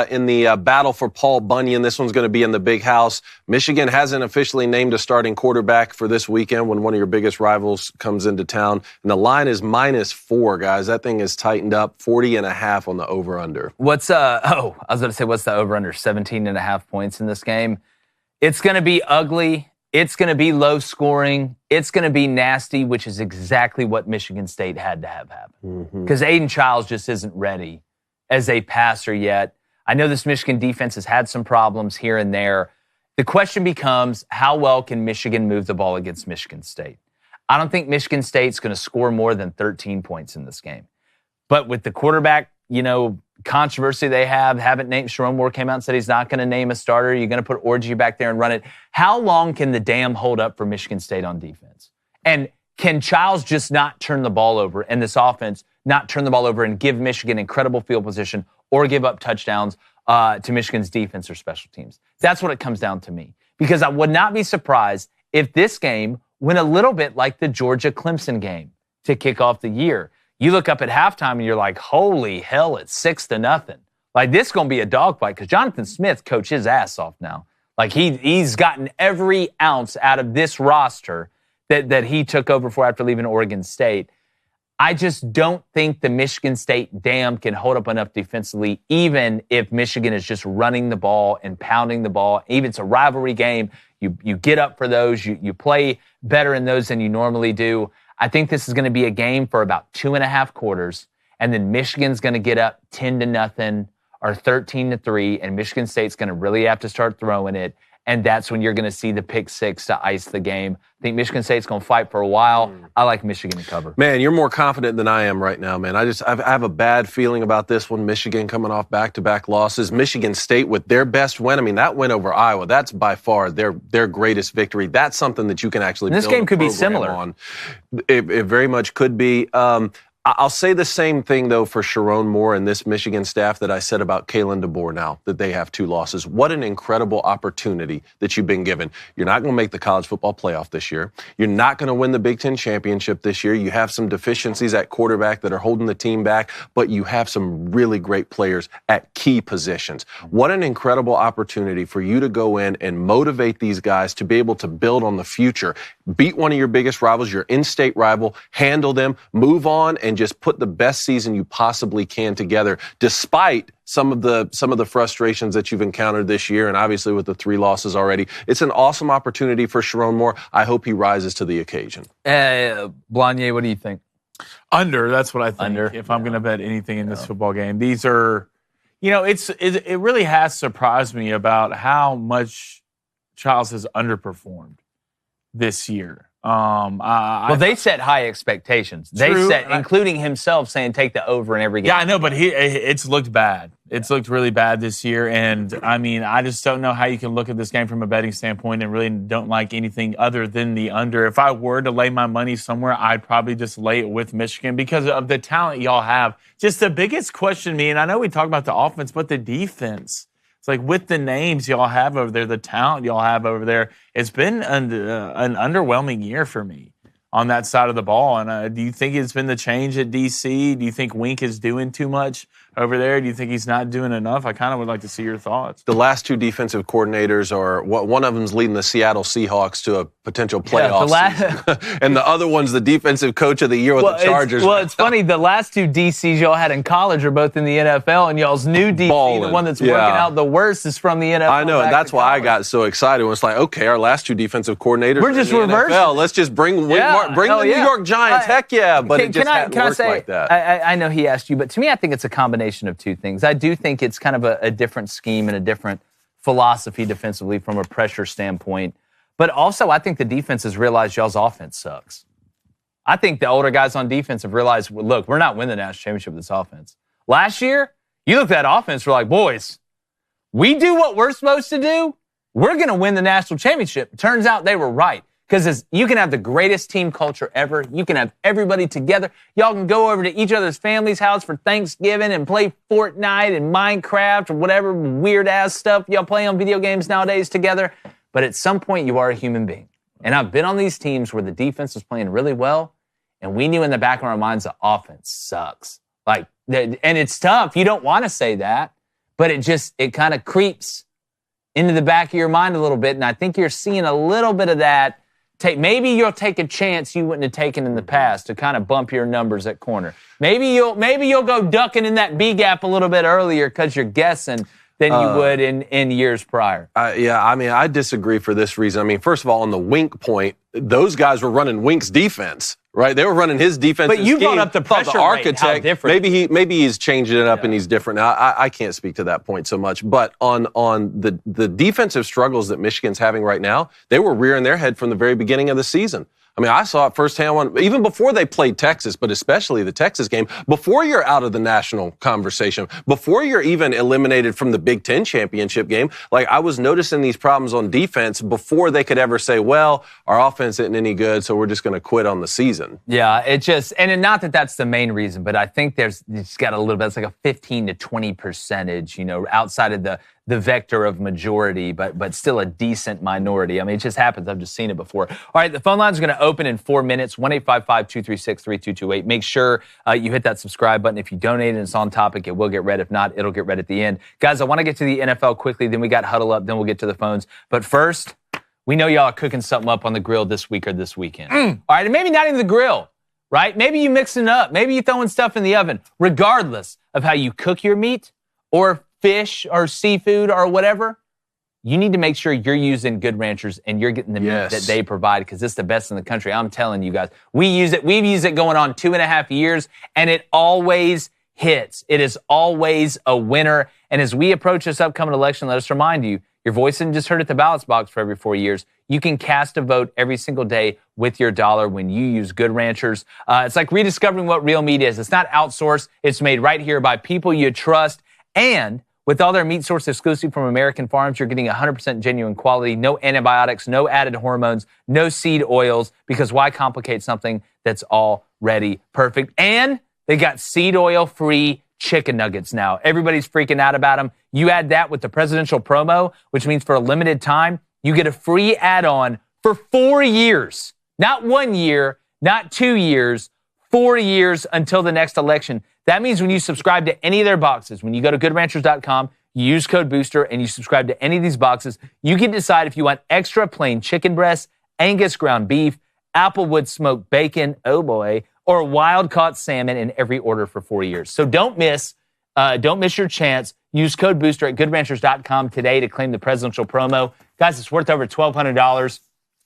Speaker 2: In the battle for Paul Bunyan. This one's going to be in the Big House. Michigan hasn't officially named a starting quarterback for this weekend when one of your biggest rivals comes into town. And the line is -4, guys. That thing is tightened up, 40.5 on the over-under.
Speaker 1: What's I was going to say, what's the over-under? 17.5 points in this game. It's going to be ugly. It's going to be low scoring. It's going to be nasty, which is exactly what Michigan State had to have happen. Because Aiden Childs just isn't ready as a passer yet. I know this Michigan defense has had some problems here and there. The question becomes, how well can Michigan move the ball against Michigan State? I don't think Michigan State's going to score more than 13 points in this game. But with the quarterback, controversy they haven't named. Sharon Moore came out and said he's not going to name a starter. You're going to put Orgy back there and run it. How long can the dam hold up for Michigan State on defense? And can Childs just not turn the ball over and this offense not turn the ball over and give Michigan incredible field position or give up touchdowns to Michigan's defense or special teams? That's what it comes down to me. Because I would not be surprised if this game went a little bit like the Georgia-Clemson game to kick off the year. You look up at halftime and you're like, holy hell, it's 6-0. Like, this is going to be a dogfight because Jonathan Smith coached his ass off now. Like, he's gotten every ounce out of this roster that he took over for after leaving Oregon State. I just don't think the Michigan State dam can hold up enough defensively, even if Michigan is just running the ball and pounding the ball. Even it's a rivalry game. You get up for those. You play better in those than you normally do. I think this is going to be a game for about 2.5 quarters, and then Michigan's going to get up 10-0 or 13-3, and Michigan State's going to really have to start throwing it. And that's when you're going to see the pick six to ice the game. I think Michigan State's going to fight for a while. I like Michigan to cover.
Speaker 2: Man, you're more confident than I am right now, man. I have a bad feeling about this one. Michigan coming off back-to-back losses. Michigan State with their best win. I mean, that win over Iowa, that's by far their greatest victory. That's something that you can actually build
Speaker 1: this game could be similar
Speaker 2: on. It very much could be. I'll say the same thing, though, for Sharon Moore and this Michigan staff that I said about Kalen DeBoer now, that they have 2 losses. What an incredible opportunity that you've been given. You're not going to make the college football playoff this year. You're not going to win the Big Ten championship this year. You have some deficiencies at quarterback that are holding the team back, but you have some really great players at key positions. What an incredible opportunity for you to go in and motivate these guys to be able to build on the future. Beat one of your biggest rivals, your in-state rival, handle them, move on, and just put the best season you possibly can together, despite some of the frustrations that you've encountered this year, and obviously with the 3 losses already. It's an awesome opportunity for Sharon Moore. I hope he rises to the occasion.
Speaker 1: Blanier, what do you think?
Speaker 3: Under, that's what I think.
Speaker 1: Under.
Speaker 3: If I'm going to bet anything in this football game. These are, it really has surprised me about how much Childs has underperformed this year.
Speaker 1: They set high expectations. They set, including himself, saying take the over in every game.
Speaker 3: Yeah, I know, but it's looked bad. It's looked really bad this year, and I mean, I just don't know how you can look at this game from a betting standpoint and really don't like anything other than the under. If I were to lay my money somewhere, I'd probably just lay it with Michigan because of the talent y'all have. Just the biggest question to me, and I know we talk about the offense, but the defense. It's like with the names y'all have over there, the talent y'all have over there, it's been an underwhelming year for me. on that side of the ball. And do you think it's been the change at DC? Do you think Wink is doing too much over there? Do you think he's not doing enough? I kind of would like to see your thoughts.
Speaker 2: The last two defensive coordinators are, one of them's leading the Seattle Seahawks to a potential playoff season. And the other one's the defensive coach of the year with the Chargers.
Speaker 1: It's funny. The last two DCs y'all had in college are both in the NFL, and y'all's new DC, the one that's working out the worst, is from the NFL.
Speaker 2: I know, and that's why I got so excited when it's like, okay, our last two defensive coordinators
Speaker 1: we're just reversing.
Speaker 2: NFL. Let's just bring the New York Giants. Heck yeah, but it just hadn't worked like that.
Speaker 1: I know he asked you, but to me, I think it's a combination of two things. I do think it's kind of a different scheme and a different philosophy defensively from a pressure standpoint. But also, I think the defense has realized y'all's offense sucks. I think the older guys on defense have realized, look, we're not winning the national championship with this offense. Last year, you looked at that offense, we're like, boys, we do what we're supposed to do, we're going to win the national championship. Turns out they were right. Because you can have the greatest team culture ever. You can have everybody together. Y'all can go over to each other's family's house for Thanksgiving and play Fortnite and Minecraft or whatever weird-ass stuff y'all play on video games nowadays together. But at some point, you are a human being. And I've been on these teams where the defense was playing really well, and we knew in the back of our minds the offense sucks. And it's tough. You don't want to say that, but it kind of creeps into the back of your mind a little bit, and I think you're seeing a little bit of that. Maybe you'll take a chance you wouldn't have taken in the past to kind of bump your numbers at corner. Maybe you'll go ducking in that B gap a little bit earlier because you're guessing than you would in years prior.
Speaker 2: I disagree for this reason. I mean, first of all, on the Wink point, those guys were running Wink's defense, right? They were running his defensive scheme.
Speaker 1: But you brought up the pressure rate, how different.
Speaker 2: Maybe he's changing it up and he's different now. I can't speak to that point so much. But on the defensive struggles that Michigan's having right now, they were rearing their head from the very beginning of the season. I mean, I saw it firsthand even before they played Texas, but especially the Texas game, before you're out of the national conversation, before you're even eliminated from the Big Ten championship game. Like, I was noticing these problems on defense before they could ever say, well, our offense isn't any good, so we're just going to quit on the season.
Speaker 1: Yeah, and not that that's the main reason, but I think it's got a little bit, it's like a 15 to 20%, outside of the vector of majority, but still a decent minority. I mean, it just happens. I've just seen it before. All right, the phone lines are going to open in 4 minutes, 1-855-236-3228. Make sure you hit that subscribe button. If you donate and it's on topic, it will get read. If not, it'll get read at the end. Guys, I want to get to the NFL quickly, then we got Huddle Up, then we'll get to the phones. But first, we know y'all are cooking something up on the grill this week or this weekend. All right, and maybe not even the grill, right? Maybe you mixing it up. Maybe you throwing stuff in the oven. Regardless of how you cook your meat or fish or seafood or whatever, you need to make sure you're using Good Ranchers and you're getting the meat that they provide, because it's the best in the country. I'm telling you guys. We use it. We've used it going on 2.5 years, and it always hits. It is always a winner. And as we approach this upcoming election, let us remind you, your voice isn't just heard at the ballots box for every 4 years. You can cast a vote every single day with your dollar when you use Good Ranchers. It's like rediscovering what real meat is. It's not outsourced. It's made right here by people you trust. And with all their meat sourced exclusive from American farms, you're getting 100% genuine quality, no antibiotics, no added hormones, no seed oils, because why complicate something that's already perfect? And they got seed oil-free chicken nuggets now. Everybody's freaking out about them. You add that with the presidential promo, which means for a limited time, you get a free add-on for 4 years. Not 1 year, not 2 years, 4 years until the next election. That means when you subscribe to any of their boxes, when you go to goodranchers.com, you use code BOOSTER, and you subscribe to any of these boxes, you can decide if you want extra plain chicken breast, Angus ground beef, Applewood smoked bacon, oh boy, or wild-caught salmon in every order for 4 years. So don't miss your chance. Use code BOOSTER at goodranchers.com today to claim the presidential promo. Guys, it's worth over $1,200.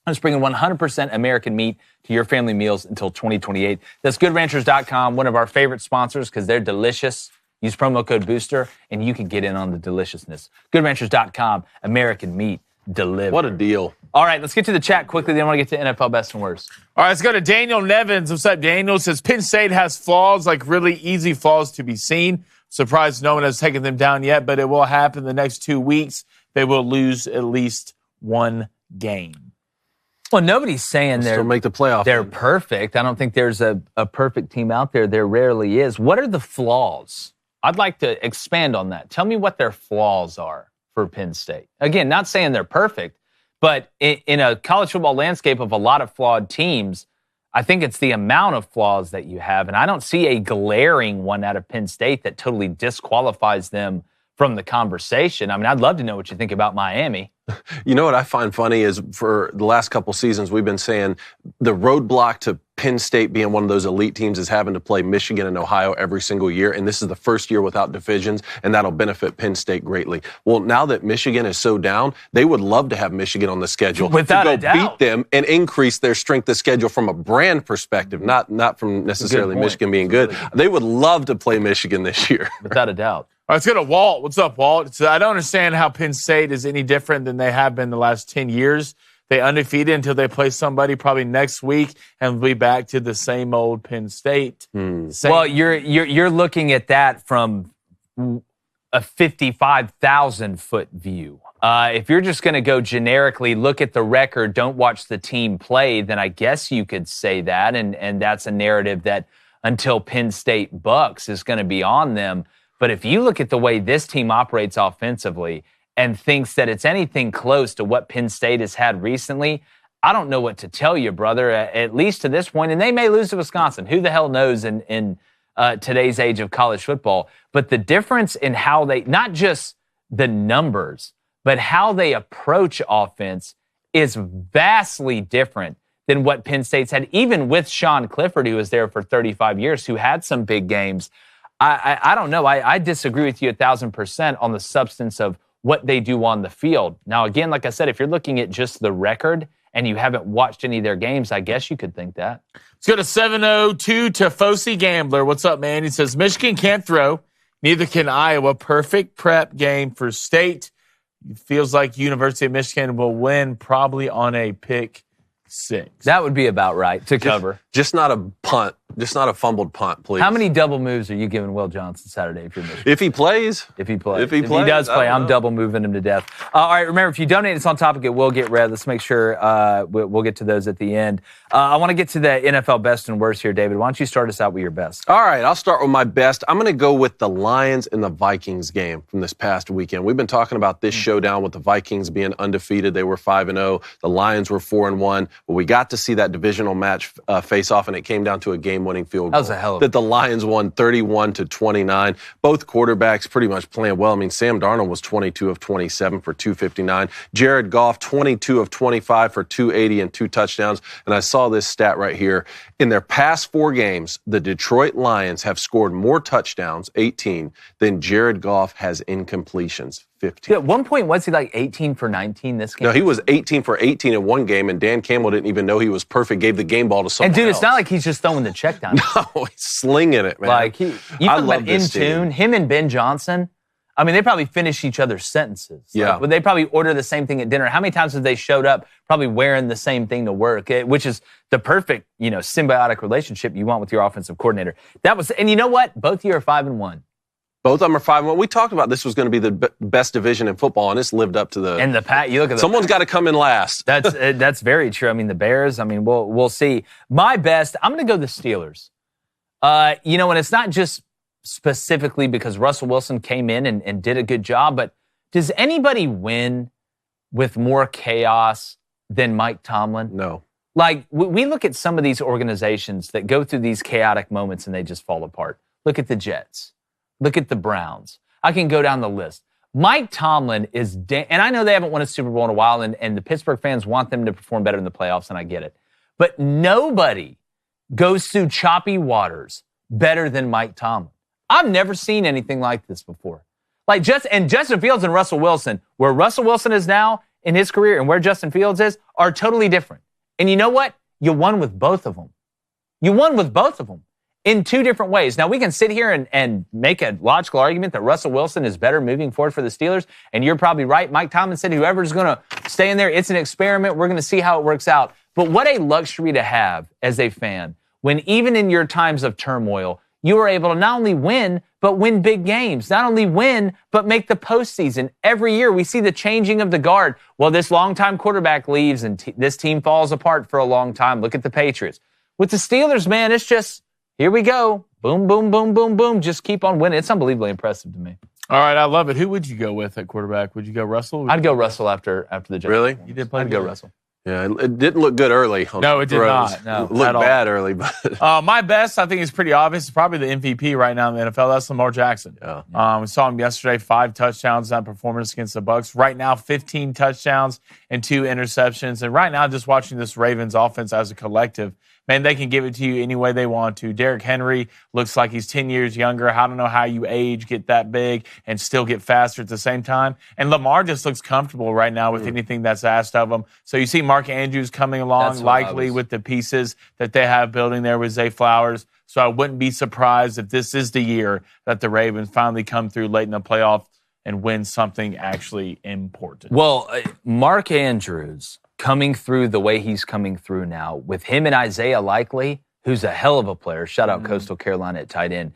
Speaker 1: It's bringing 100% American meat to your family meals until 2028. That's goodranchers.com, one of our favorite sponsors because they're delicious. Use promo code BOOSTER, and you can get in on the deliciousness. Goodranchers.com, American meat delivered.
Speaker 2: What a deal.
Speaker 1: All right, let's get to the chat quickly. Then I want to get to NFL best and worst.
Speaker 3: All right, let's go to Daniel Nevins. What's up, Daniel? Says Penn State has flaws, like really easy flaws to be seen. Surprised no one has taken them down yet, but it will happen the next 2 weeks. They will lose at least one game.
Speaker 1: Well, nobody's saying
Speaker 2: still make the playoff.
Speaker 1: They're perfect. I don't think there's a perfect team out there. There rarely is. What are the flaws? I'd like to expand on that. Tell me what their flaws are for Penn State. Again, not saying they're perfect, but in a college football landscape of a lot of flawed teams, I think it's the amount of flaws that you have, and I don't see a glaring one out of Penn State that totally disqualifies them from the conversation. I mean, I'd love to know what you think about Miami.
Speaker 2: You know what I find funny is for the last couple seasons, we've been saying the roadblock to Penn State being one of those elite teams is having to play Michigan and Ohio every single year, and this is the first year without divisions, and that'll benefit Penn State greatly. Well, now that Michigan is so down, they would love to have Michigan on the schedule
Speaker 1: without a doubt,
Speaker 2: beat them and increase their strength of schedule from a brand perspective, not from necessarily Michigan being good. They would love to play Michigan this year.
Speaker 1: Without a doubt.
Speaker 3: All right, let's go to Walt. What's up, Walt? I don't understand how Penn State is any different than they have been the last 10 years. They undefeated until they play somebody probably next week, and we'll be back to the same old Penn State.
Speaker 1: Well, you're looking at that from a 55,000-foot view. If you're just going to go generically, look at the record, don't watch the team play, then I guess you could say that, and that's a narrative that until Penn State Bucs is going to be on them. But if you look at the way this team operates offensively and thinks that it's anything close to what Penn State has had recently, I don't know what to tell you, brother, at least to this point. And they may lose to Wisconsin. Who the hell knows in today's age of college football? But the difference in how they, not just the numbers, but how they approach offense is vastly different than what Penn State's had, even with Sean Clifford, who was there for 35 years, who had some big games. I don't know. I disagree with you 1,000% on the substance of what they do on the field. Now, again, like I said, if you're looking at just the record and you haven't watched any of their games, I guess you could think that.
Speaker 3: Let's go to 702 Tifosi Gambler. What's up, man? He says, Michigan can't throw. Neither can Iowa. Perfect prep game for State. It feels like University of Michigan will win probably on a pick six.
Speaker 1: That would be about right to cover.
Speaker 2: Just not a punt. Just not a fumbled punt, please.
Speaker 1: How many double moves are you giving Will Johnson Saturday if you're Michigan?
Speaker 2: If he plays.
Speaker 1: If he plays.
Speaker 2: If he
Speaker 1: does play, I'm double moving him to death. All right, remember, if you donate, it's on topic. It will get read. Let's make sure we'll get to those at the end. I want to get to the NFL best and worst here, David. Why don't you start us out with your best?
Speaker 2: All right, I'll start with my best. I'm going to go with the Lions and the Vikings game from this past weekend. We've been talking about this showdown with the Vikings being undefeated. They were 5-0. The Lions were 4-1. But we got to see that divisional match face off, and it came down to a game-winning field goal.
Speaker 1: That was a hell of
Speaker 2: that the Lions won 31-29. Both quarterbacks pretty much playing well. I mean, Sam Darnold was 22 of 27 for 259. Jared Goff, 22 of 25 for 280 and 2 touchdowns. And I saw this stat right here. In their past 4 games, the Detroit Lions have scored more touchdowns, 18, than Jared Goff has incompletions, 15.
Speaker 1: At one point, was he like 18 for 19 this game?
Speaker 2: No, he was 18 for 18 in one game, and Dan Campbell didn't even know he was perfect, gave the game ball to someone else.
Speaker 1: And, dude, it's not like he's just throwing the check down.
Speaker 2: No, he's slinging it, man.
Speaker 1: Like, you talk about in tune, him and Ben Johnson, I mean, they probably finish each other's sentences.
Speaker 2: Yeah.
Speaker 1: Like, they probably order the same thing at dinner. How many times have they showed up probably wearing the same thing to work, which is the perfect, symbiotic relationship you want with your offensive coordinator. And you know what? Both of you are 5-1.
Speaker 2: Both of them are 5-1. We talked about this was going to be the best division in football, and it's lived up to the.
Speaker 1: And you look at
Speaker 2: someone's got to come in last.
Speaker 1: That's very true. I mean, the Bears. I mean, we'll see. My best. I'm going to go the Steelers. And it's not just specifically because Russell Wilson came in and did a good job, but does anybody win with more chaos than Mike Tomlin?
Speaker 2: No.
Speaker 1: Like, we look at some of these organizations that go through these chaotic moments and they just fall apart. Look at the Jets. Look at the Browns. I can go down the list. Mike Tomlin is, and I know they haven't won a Super Bowl in a while, and the Pittsburgh fans want them to perform better in the playoffs, and I get it. But nobody goes through choppy waters better than Mike Tomlin. I've never seen anything like this before. Like Justin Fields and Russell Wilson, where Russell Wilson is now in his career and where Justin Fields is, are totally different. And you know what? You won with both of them. You won with both of them in 2 different ways. Now, we can sit here and make a logical argument that Russell Wilson is better moving forward for the Steelers, and you're probably right. Mike Tomlin said whoever's going to stay in there, it's an experiment. We're going to see how it works out. But what a luxury to have as a fan when even in your times of turmoil, you are able to not only win, but win big games. Not only win, but make the postseason. Every year we see the changing of the guard. Well, this longtime quarterback leaves and this team falls apart for a long time. Look at the Patriots. With the Steelers, man, it's just, here we go. Boom, boom, boom, boom, boom. Just keep on winning. It's unbelievably impressive to me.
Speaker 3: All right, I love it. Who would you go with at quarterback? Would you go Russell?
Speaker 1: I'd go Russell after the Jets.
Speaker 2: Really?
Speaker 3: You did play.
Speaker 1: I'd go Russell.
Speaker 2: Yeah, it didn't look good early.
Speaker 3: No, it did not. No,
Speaker 2: it looked bad early. But
Speaker 3: my best, I think, is pretty obvious. It's probably the MVP right now in the NFL. That's Lamar Jackson.
Speaker 2: Yeah.
Speaker 3: We saw him yesterday, 5 touchdowns in that performance against the Bucs. Right now, 15 touchdowns and 2 interceptions. And right now, just watching this Ravens offense as a collective, man, they can give it to you any way they want to. Derrick Henry looks like he's 10 years younger. I don't know how you age, get that big, and still get faster at the same time. And Lamar just looks comfortable right now with anything that's asked of him. So you see Mark Andrews coming along, likely with the pieces that they have building there with Zay Flowers. So I wouldn't be surprised if this is the year that the Ravens finally come through late in the playoff and win something actually important.
Speaker 1: Well, Mark Andrews coming through the way he's coming through now, with him and Isaiah Likely, who's a hell of a player. Shout out Coastal Carolina at tight end.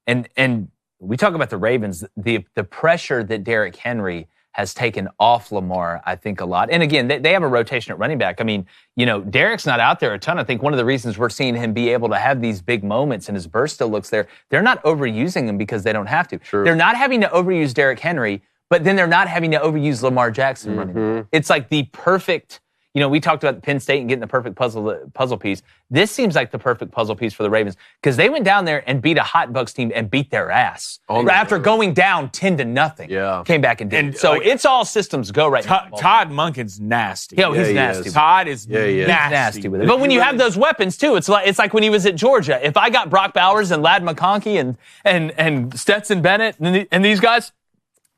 Speaker 1: And we talk about the Ravens, the pressure that Derrick Henry has taken off Lamar, I think, a lot. And again, they have a rotation at running back. I mean, Derrick's not out there a ton. I think one of the reasons we're seeing him be able to have these big moments and his burst still looks there, they're not overusing him because they don't have to.
Speaker 2: Sure.
Speaker 1: They're not having to overuse Derrick Henry, but then they're not having to overuse Lamar Jackson running back. It's like the perfect, we talked about Penn State and getting the perfect puzzle piece. This seems like the perfect puzzle piece for the Ravens because they went down there and beat a hot Bucs team and beat their ass after going down 10-0.
Speaker 2: Yeah,
Speaker 1: came back and did. So it's all systems go right now.
Speaker 3: Todd Monken's nasty.
Speaker 1: He's nasty.
Speaker 3: Todd is nasty
Speaker 1: with it. But when you have those weapons too, it's like when he was at Georgia. If I got Brock Bowers and Ladd McConkey and Stetson Bennett and these guys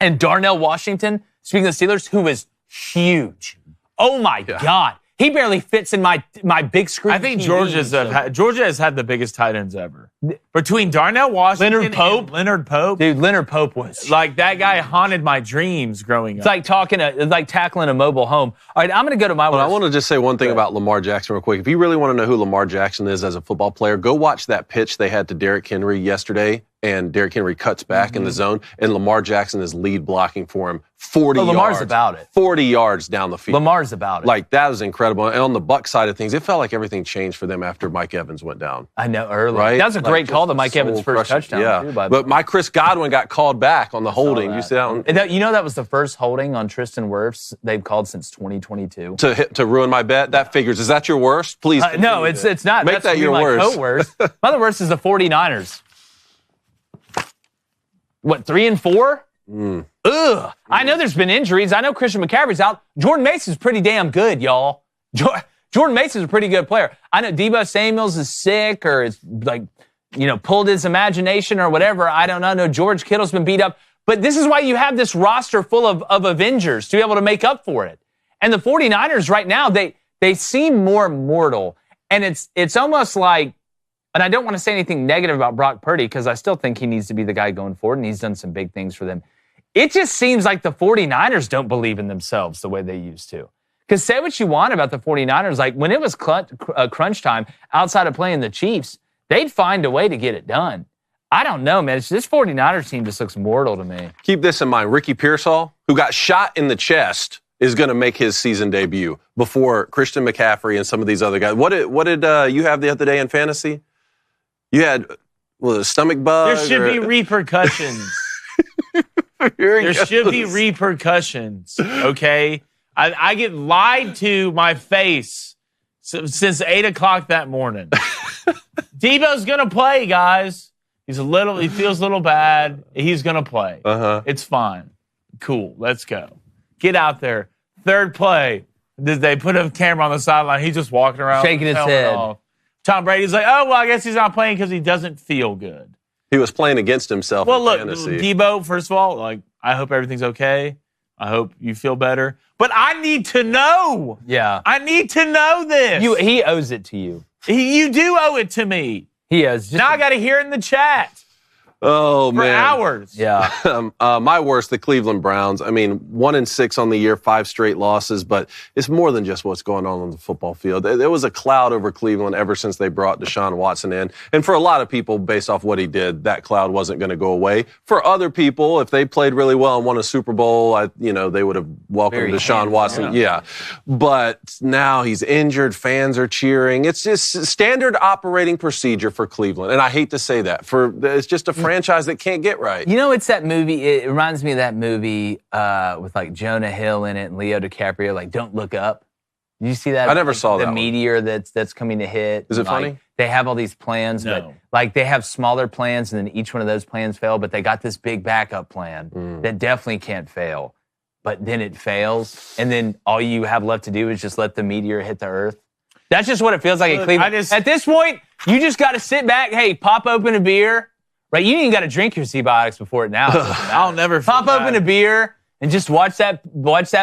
Speaker 1: and Darnell Washington, speaking of the Steelers, who was huge. Oh, my God. He barely fits in my big screen.
Speaker 3: I think Georgia has had the biggest tight ends ever. Between Darnell Washington and Leonard Pope.
Speaker 1: Dude, Leonard Pope was.
Speaker 3: Like, that guy haunted my dreams growing up.
Speaker 1: It's like tackling a mobile home. All right, I'm going to go to my worst.
Speaker 2: I want to just say one thing about Lamar Jackson real quick. If you really want to know who Lamar Jackson is as a football player, go watch that pitch they had to Derrick Henry yesterday. And Derrick Henry cuts back in the zone, and Lamar Jackson is lead blocking for him 40 yards.
Speaker 1: Lamar's about it.
Speaker 2: 40 yards down the field.
Speaker 1: Lamar's about it.
Speaker 2: Like, that was incredible. And on the Bucs side of things, it felt like everything changed for them after Mike Evans went down.
Speaker 1: I know, early.
Speaker 2: Right?
Speaker 1: That was a great call, the Mike Evans first touchdown.
Speaker 2: Yeah,
Speaker 1: too, by the
Speaker 2: but my Chris Godwin got called back on the holding. You see that?
Speaker 1: That was the first holding on Tristan Wirfs they've called since 2022.
Speaker 2: To ruin my bet? That figures. Is that your worst? Please.
Speaker 1: No, it's not.
Speaker 2: Make that your worst.
Speaker 1: My other worst is the 49ers. What, 3-4? Ugh. I know there's been injuries. I know Christian McCaffrey's out. Jordan Mason's pretty damn good, y'all. Jordan Mason's a pretty good player. I know Deebo Samuels is sick or is pulled his imagination or whatever. I don't know. No, George Kittle's been beat up. But this is why you have this roster full of Avengers to be able to make up for it. And the 49ers right now, they seem more mortal. And it's almost like, and I don't want to say anything negative about Brock Purdy because I still think he needs to be the guy going forward, and he's done some big things for them. It just seems like the 49ers don't believe in themselves the way they used to. Because say what you want about the 49ers, like when it was crunch time outside of playing the Chiefs, they'd find a way to get it done. I don't know, man. This 49ers team just looks mortal to me.
Speaker 2: Keep this in mind. Ricky Pearsall, who got shot in the chest, is going to make his season debut before Christian McCaffrey and some of these other guys. What did you have the other day in fantasy? You had a stomach bug?
Speaker 3: There should be repercussions. There should be repercussions, okay? I get lied to my face since 8 o'clock that morning. Deebo's going to play, guys. He feels a little bad. He's going to play. It's fine. Cool. Let's go. Get out there. Third play. They put a camera on the sideline. He's just walking around.
Speaker 1: Shaking his head.
Speaker 3: Off. Tom Brady's like, oh, well, I guess he's not playing because he doesn't feel good.
Speaker 2: He was playing against himself.
Speaker 3: Well, look,
Speaker 2: fantasy.
Speaker 3: Deebo, first of all, I hope everything's okay. I hope you feel better. But I need to know.
Speaker 1: Yeah.
Speaker 3: I need to know this.
Speaker 1: He owes it to you.
Speaker 3: You do owe it to me.
Speaker 1: He owes.
Speaker 3: Now I got to hear it in the chat.
Speaker 2: Oh,
Speaker 3: for
Speaker 2: man.
Speaker 3: hours.
Speaker 1: Yeah.
Speaker 2: My worst, the Cleveland Browns. I mean, 1-6 on the year, 5 straight losses, but it's more than just what's going on the football field. There was a cloud over Cleveland ever since they brought Deshaun Watson in. And for a lot of people, based off what he did, that cloud wasn't going to go away. For other people, if they played really well and won a Super Bowl, they would have welcomed Deshaun Watson. Yeah. But now he's injured. Fans are cheering. It's just standard operating procedure for Cleveland. And I hate to say that. It's just a franchise that can't get right.
Speaker 1: It's that movie. It reminds me of that movie with like Jonah Hill in it and Leo DiCaprio, like Don't Look Up. Did you see that?
Speaker 2: I never saw
Speaker 1: the
Speaker 2: that
Speaker 1: meteor that's coming to hit.
Speaker 2: Is it funny?
Speaker 1: They have all these plans,
Speaker 3: No.
Speaker 1: but they have smaller plans, and then each one of those plans fail. But they got this big backup plan that definitely can't fail. But then it fails, and then all you have left to do is just let the meteor hit the Earth. That's just what it feels like in Cleveland. At this point, you just got to sit back. Hey, pop open a beer. Right? You ain't got to drink your antibiotics before it now.
Speaker 3: I'll never
Speaker 1: pop open a beer and just watch that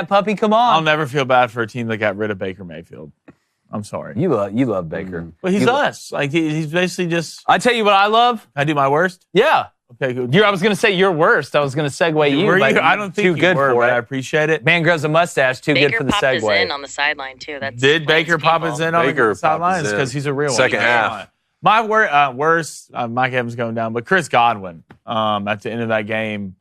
Speaker 1: puppy come on.
Speaker 3: I'll never feel bad for a team that got rid of Baker Mayfield. I'm sorry.
Speaker 1: You love Baker.
Speaker 3: Well, he's us. Like he's basically just.
Speaker 1: I tell you what I love.
Speaker 3: I do my worst.
Speaker 1: Yeah.
Speaker 3: Okay. Good.
Speaker 1: I was going to say your worst. I was going to segue you.
Speaker 3: I don't think
Speaker 1: too good
Speaker 3: were,
Speaker 1: for it.
Speaker 3: I appreciate it.
Speaker 1: Man grows a mustache. Too good for the segue.
Speaker 4: Baker popped his in on the sideline too.
Speaker 3: Did Baker pop his in on the sidelines
Speaker 2: in.
Speaker 3: because he's a real
Speaker 2: Second
Speaker 3: one.
Speaker 2: half.
Speaker 3: My worst. Mike Evans going down, but Chris Godwin at the end of that game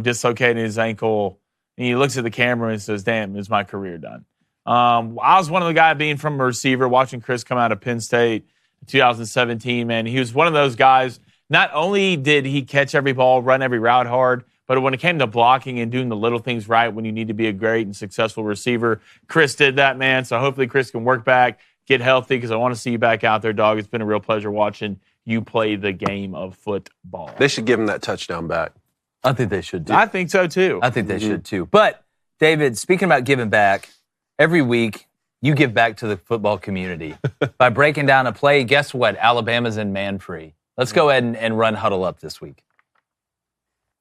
Speaker 3: dislocated his ankle, and he looks at the camera and says, "Damn, is my career done?" I was one of the guys being from a receiver, watching Chris come out of Penn State in 2017. Man, he was one of those guys. Not only did he catch every ball, run every route hard, but when it came to blocking and doing the little things right when you need to be a great and successful receiver, Chris did that, man. So hopefully Chris can work back, get healthy, because I want to see you back out there, dog. It's been a real pleasure watching you play the game of football.
Speaker 2: They should give him that touchdown back.
Speaker 1: I think they should, too.
Speaker 3: I think so, too.
Speaker 1: I think they should, too. But, David, speaking about giving back, every week you give back to the football community by breaking down a play. Guess what? Alabama's in man-free. Let's go ahead and run Huddle Up this week.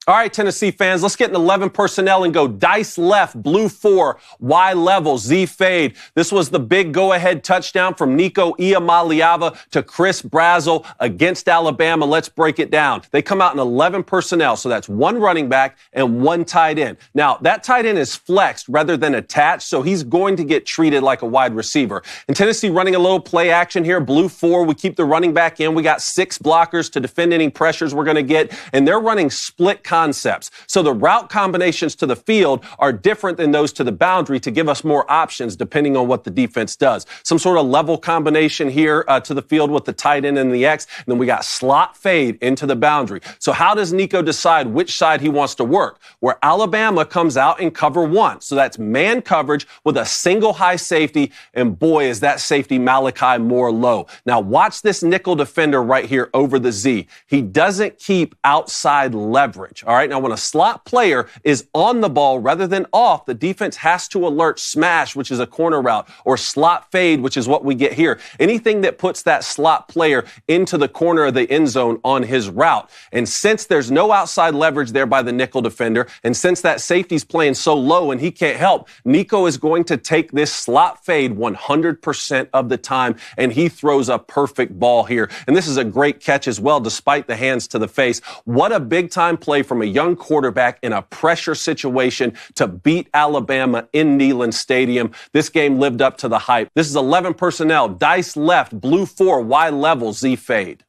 Speaker 2: All right, Tennessee fans, let's get an 11 personnel and go dice left, blue 4, Y level, Z fade. This was the big go-ahead touchdown from Nico Iamaleava to Chris Brazzell against Alabama. Let's break it down. They come out in 11 personnel, so that's one running back and one tight end. Now, that tight end is flexed rather than attached, so he's going to get treated like a wide receiver. And Tennessee running a little play action here, blue 4. We keep the running back in. We got 6 blockers to defend any pressures we're going to get, and they're running split concepts. So the route combinations to the field are different than those to the boundary to give us more options depending on what the defense does. Some sort of level combination here to the field with the tight end and the X. And then we got slot fade into the boundary. So how does Nico decide which side he wants to work? Where Alabama comes out in cover 1. So that's man coverage with a single high safety. And boy, is that safety Malachi Moore low. Now watch this nickel defender right here over the Z. He doesn't keep outside leverage. All right. Now, when a slot player is on the ball rather than off, the defense has to alert smash, which is a corner route, or slot fade, which is what we get here. Anything that puts that slot player into the corner of the end zone on his route. And since there's no outside leverage there by the nickel defender, and since that safety's playing so low and he can't help, Nico is going to take this slot fade 100% of the time, and he throws a perfect ball here. And this is a great catch as well, despite the hands to the face. What a big-time play from a young quarterback in a pressure situation to beat Alabama in Neyland Stadium. This game lived up to the hype. This is 11 personnel, dice left, blue 4, Y level, Z fade.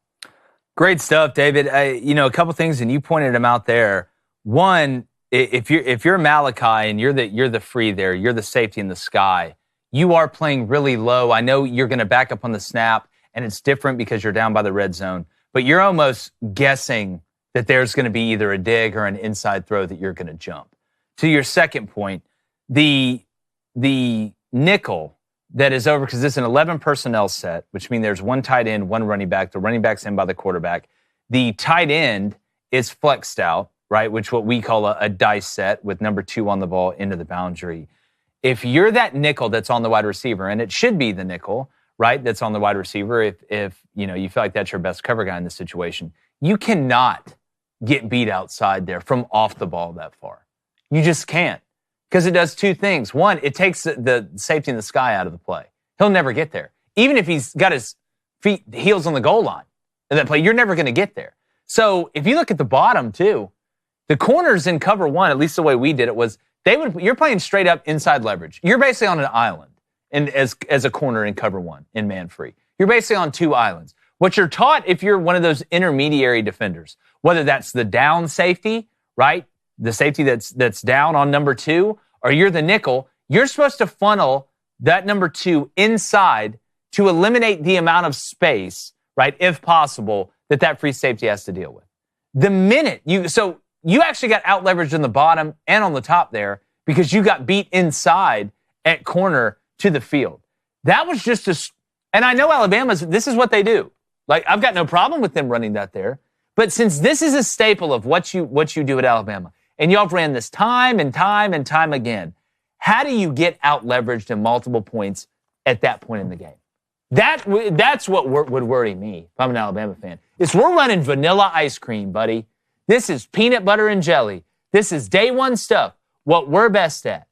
Speaker 1: Great stuff, David. A couple things, and you pointed them out there. One, if you're Malachi and you're the free there, you're the safety in the sky, you are playing really low. I know you're going to back up on the snap, and it's different because you're down by the red zone, but you're almost guessing that there's going to be either a dig or an inside throw that you're going to jump. To your second point, the nickel that is over, because it's an 11 personnel set, which means there's one tight end, one running back. The running back's in by the quarterback. The tight end is flexed out, right, which what we call a dice set with number 2 on the ball into the boundary. If you're that nickel that's on the wide receiver, and it should be the nickel, right, that's on the wide receiver, if you feel like that's your best cover guy in this situation, you cannot get beat outside there from off the ball that far. You just can't, because it does two things. One, it takes the safety in the sky out of the play. He'll never get there. Even if he's got his heels on the goal line in that play, you're never going to get there. So if you look at the bottom too, the corners in cover 1, at least the way we did it, was you're playing straight up inside leverage. You're basically on an island as a corner in cover 1 in man free. You're basically on 2 islands. What you're taught if you're one of those intermediary defenders, whether that's the down safety, right? The safety that's down on number 2, or you're the nickel, you're supposed to funnel that number 2 inside to eliminate the amount of space, right, if possible, that free safety has to deal with. The minute you actually got out leveraged on the bottom and on the top there because you got beat inside at corner to the field. That was just and I know this is what they do. Like, I've got no problem with them running that there. But since this is a staple of what you do at Alabama, and y'all have ran this time and time and time again, how do you get out-leveraged in multiple points at that point in the game? That's what would worry me if I'm an Alabama fan. We're running vanilla ice cream, buddy. This is peanut butter and jelly. This is day one stuff, what we're best at.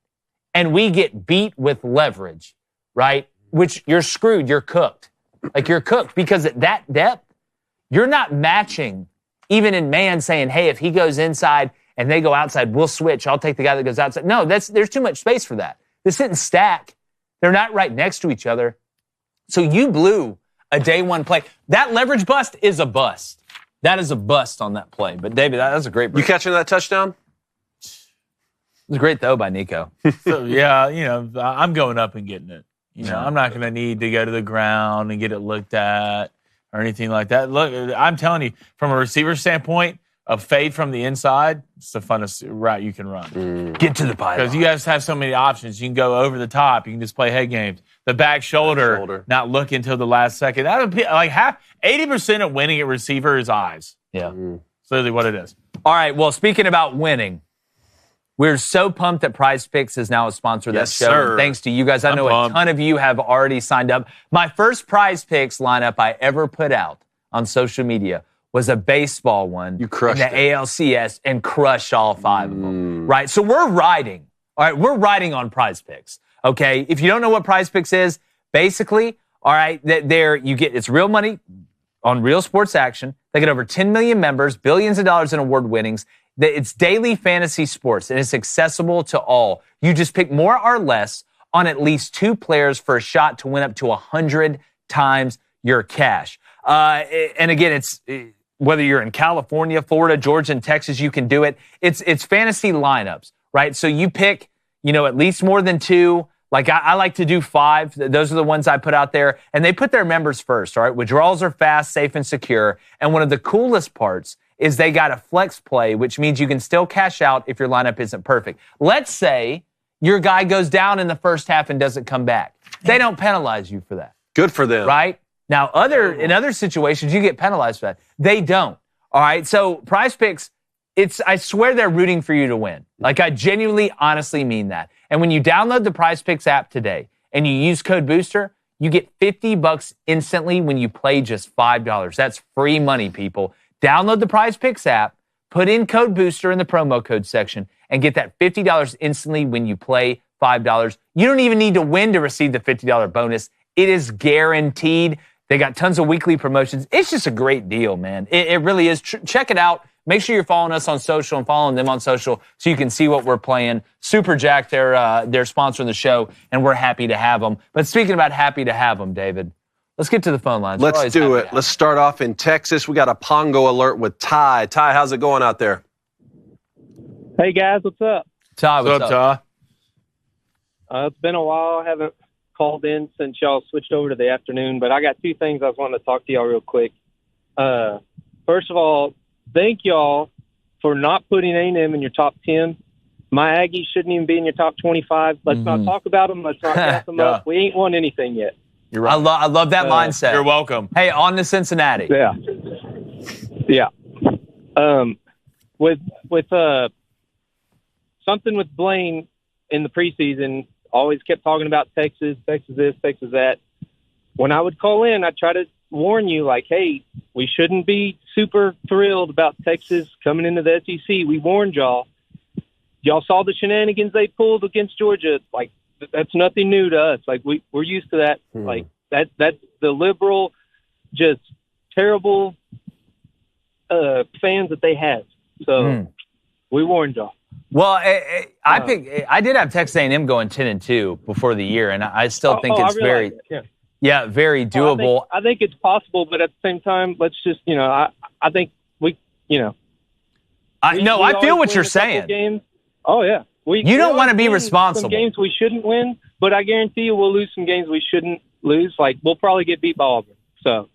Speaker 1: And we get beat with leverage, right? Which you're screwed. You're cooked. Like, you're cooked because at that depth, you're not matching even in man saying, hey, if he goes inside and they go outside, we'll switch. I'll take the guy that goes outside. No, there's too much space for that. They sit and stack. They're not right next to each other. So you blew a day one play. That leverage bust is a bust. That is a bust on that play. But, David, that was a great break.
Speaker 2: You catching that touchdown?
Speaker 1: It was a great throw by Nico.
Speaker 3: So, yeah, I'm going up and getting it. I'm not going to need to go to the ground and get it looked at or anything like that. Look, I'm telling you, from a receiver standpoint, a fade from the inside, it's the funnest route you can run.
Speaker 1: Get to the pylon.
Speaker 3: Because you guys have so many options. You can go over the top. You can just play head games. The back shoulder. Not look until the last second. That would be like 80% of winning at receiver is eyes.
Speaker 1: Yeah.
Speaker 3: It's literally what it is.
Speaker 1: All right, well, speaking about winning, we're so pumped that Prize Picks is now a sponsor of that show.
Speaker 2: Sir.
Speaker 1: Thanks to you guys. I know a ton of you have already signed up. My first Prize Picks lineup I ever put out on social media was a baseball one.
Speaker 2: You crushed
Speaker 1: in the ALCS and crushed all 5 of them. Right? So we're riding. All right, we're riding on Prize Picks. Okay? If you don't know what Prize Picks is, basically, all right, it's real money on real sports action. They get over 10 million members, billions of dollars in award winnings. It's daily fantasy sports, and it's accessible to all. You just pick more or less on at least 2 players for a shot to win up to 100 times your cash. And again, it's whether you're in California, Florida, Georgia, and Texas, you can do it. It's fantasy lineups, right? So you pick, at least more than 2. Like, I like to do 5. Those are the ones I put out there. And they put their members first, all right? Withdrawals are fast, safe, and secure. And one of the coolest parts is they got a flex play, which means you can still cash out if your lineup isn't perfect. Let's say your guy goes down in the first half and doesn't come back. They don't penalize you for that.
Speaker 2: Good for them.
Speaker 1: Right? Now, in other situations, you get penalized for that. They don't. All right? So Prize Picks, I swear they're rooting for you to win. Like, I genuinely, honestly mean that. And when you download the Prize Picks app today and you use code BOOSTER, you get $50 instantly when you play just $5. That's free money, people. Download the Prize Picks app, put in code BOOSTER in the promo code section, and get that $50 instantly when you play $5. You don't even need to win to receive the $50 bonus. It is guaranteed. They got tons of weekly promotions. It's just a great deal, man. It really is. Check it out. Make sure you're following us on social and following them on social so you can see what we're playing. Super Jack, they're sponsoring the show, and we're happy to have them. But speaking about happy to have them, David, let's get to the phone lines.
Speaker 2: Let's do it. Let's start off in Texas. We got a Pongo alert with Ty. Ty, how's it going out there?
Speaker 4: Hey, guys. What's up?
Speaker 1: Ty, what's up,
Speaker 3: Ty?
Speaker 4: It's been a while. I haven't called in since y'all switched over to the afternoon, but I got 2 things I was wanting to talk to y'all real quick. First of all, thank y'all for not putting A&M in your top 10. My Aggies shouldn't even be in your top 25. Let's not talk about them. Let's not gas them up. We ain't won anything yet.
Speaker 1: You're right. I love that mindset.
Speaker 3: You're welcome.
Speaker 1: Hey, on to Cincinnati.
Speaker 4: Yeah. With something with Blaine in the preseason, always kept talking about Texas this, Texas that. When I would call in, I'd try to warn you, like, hey, we shouldn't be super thrilled about Texas coming into the SEC. We warned y'all. Y'all saw the shenanigans they pulled against Georgia. Like, that's nothing new to us. Like, we're used to that. Like, that's the liberal, just terrible fans that they have. So we warned y'all.
Speaker 1: Well, I did have Texas A&M going 10-2 before the year, and I still think it's very, very doable.
Speaker 4: I think it's possible, but at the same time, let's just, I think we,
Speaker 1: I feel what you're saying.
Speaker 4: Games. Oh yeah,
Speaker 1: you don't want to be responsible.
Speaker 4: Some games we shouldn't win, but I guarantee you we'll lose some games we shouldn't lose. Like, we'll probably get beat by Auburn. So.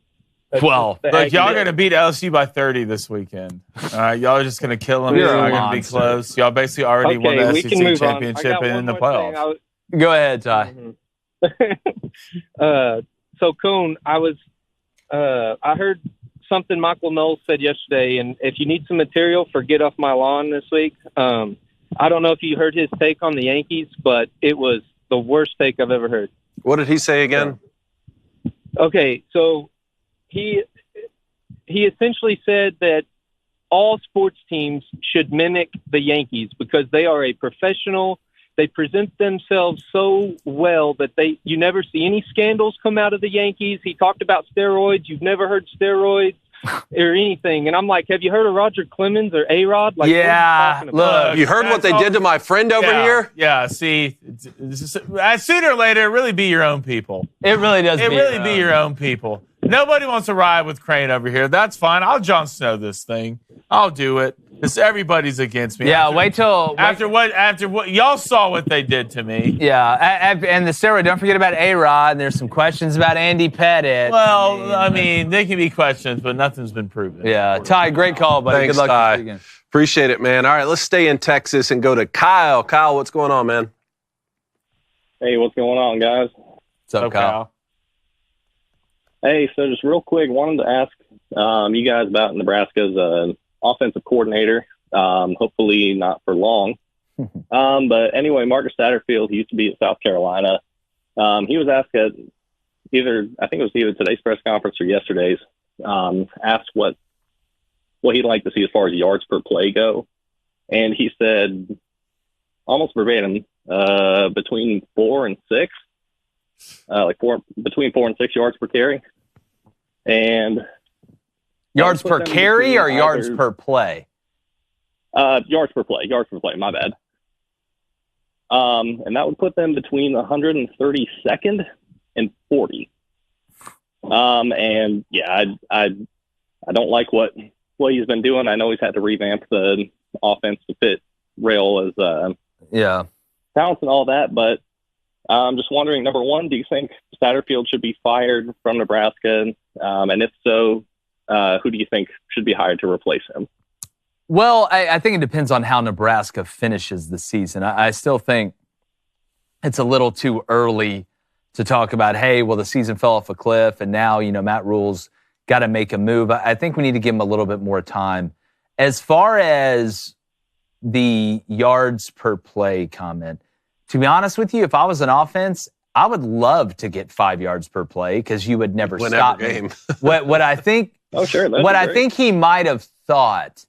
Speaker 3: Look, y'all are going to beat LSU by 30 this weekend. All right, y'all are just going to kill them. You're not going to be close. Y'all basically already won the SEC championship and in the playoffs.
Speaker 1: Go ahead, Ty.
Speaker 4: So Coon, I heard something Michael Knowles said yesterday, and if you need some material for Get Off My Lawn this week, I don't know if you heard his take on the Yankees, but it was the worst take I've ever heard.
Speaker 2: What did he say again?
Speaker 4: Okay, so he essentially said that all sports teams should mimic the Yankees because they are a professional. They present themselves so well that you never see any scandals come out of the Yankees. He talked about steroids. You've never heard steroids or anything. And I'm like, have you heard of Roger Clemens or A-Rod? Like,
Speaker 1: yeah, look.
Speaker 2: You heard what they did to my friend over here?
Speaker 3: Yeah, see, sooner or later, it really be your own people.
Speaker 1: It really does.
Speaker 3: It really be your own people. Nobody wants to ride with Crain over here. That's fine. I'll Jon Snow this thing. I'll do it. Everybody's against me.
Speaker 1: Yeah,
Speaker 3: after what y'all saw what they did to me.
Speaker 1: Yeah, and the steroid. Don't forget about A-Rod. And there's some questions about Andy Pettit.
Speaker 3: Well, I mean, they can be questions, but nothing's been proven.
Speaker 1: Yeah, Ty, great call, buddy.
Speaker 2: Thanks,
Speaker 1: Good luck
Speaker 2: Ty.
Speaker 1: this weekend.
Speaker 2: Appreciate it, man. All right, let's stay in Texas and go to Kyle. Kyle, what's going on, man?
Speaker 5: Hey, what's going on, guys?
Speaker 1: What's up, Kyle?
Speaker 5: Hey, so just real quick, wanted to ask you guys about Nebraska's offensive coordinator. Hopefully not for long. But anyway, Marcus Satterfield, he used to be at South Carolina. He was asked at I think it was either today's press conference or yesterday's, asked what he'd like to see as far as yards per play go. And he said, almost verbatim, between 4 and 6. Between 4 and 6 yards per carry. And
Speaker 1: yards per carry or yards per play?
Speaker 5: Yards per play, my bad. And that would put them between 132nd and 40. And yeah, I don't like what he's been doing. I know he's had to revamp the offense to fit Rail as talents and all that, but I'm just wondering, number one, do you think Satterfield should be fired from Nebraska? And if so, who do you think should be hired to replace him?
Speaker 1: Well, I think it depends on how Nebraska finishes the season. I still think it's a little too early to talk about, hey, well, the season fell off a cliff and now, Matt Rule's got to make a move. I think we need to give him a little bit more time. As far as the yards per play comment, to be honest with you, if I was an offense, I would love to get 5 yards per play because you would never stop me. What I think, I think he might have thought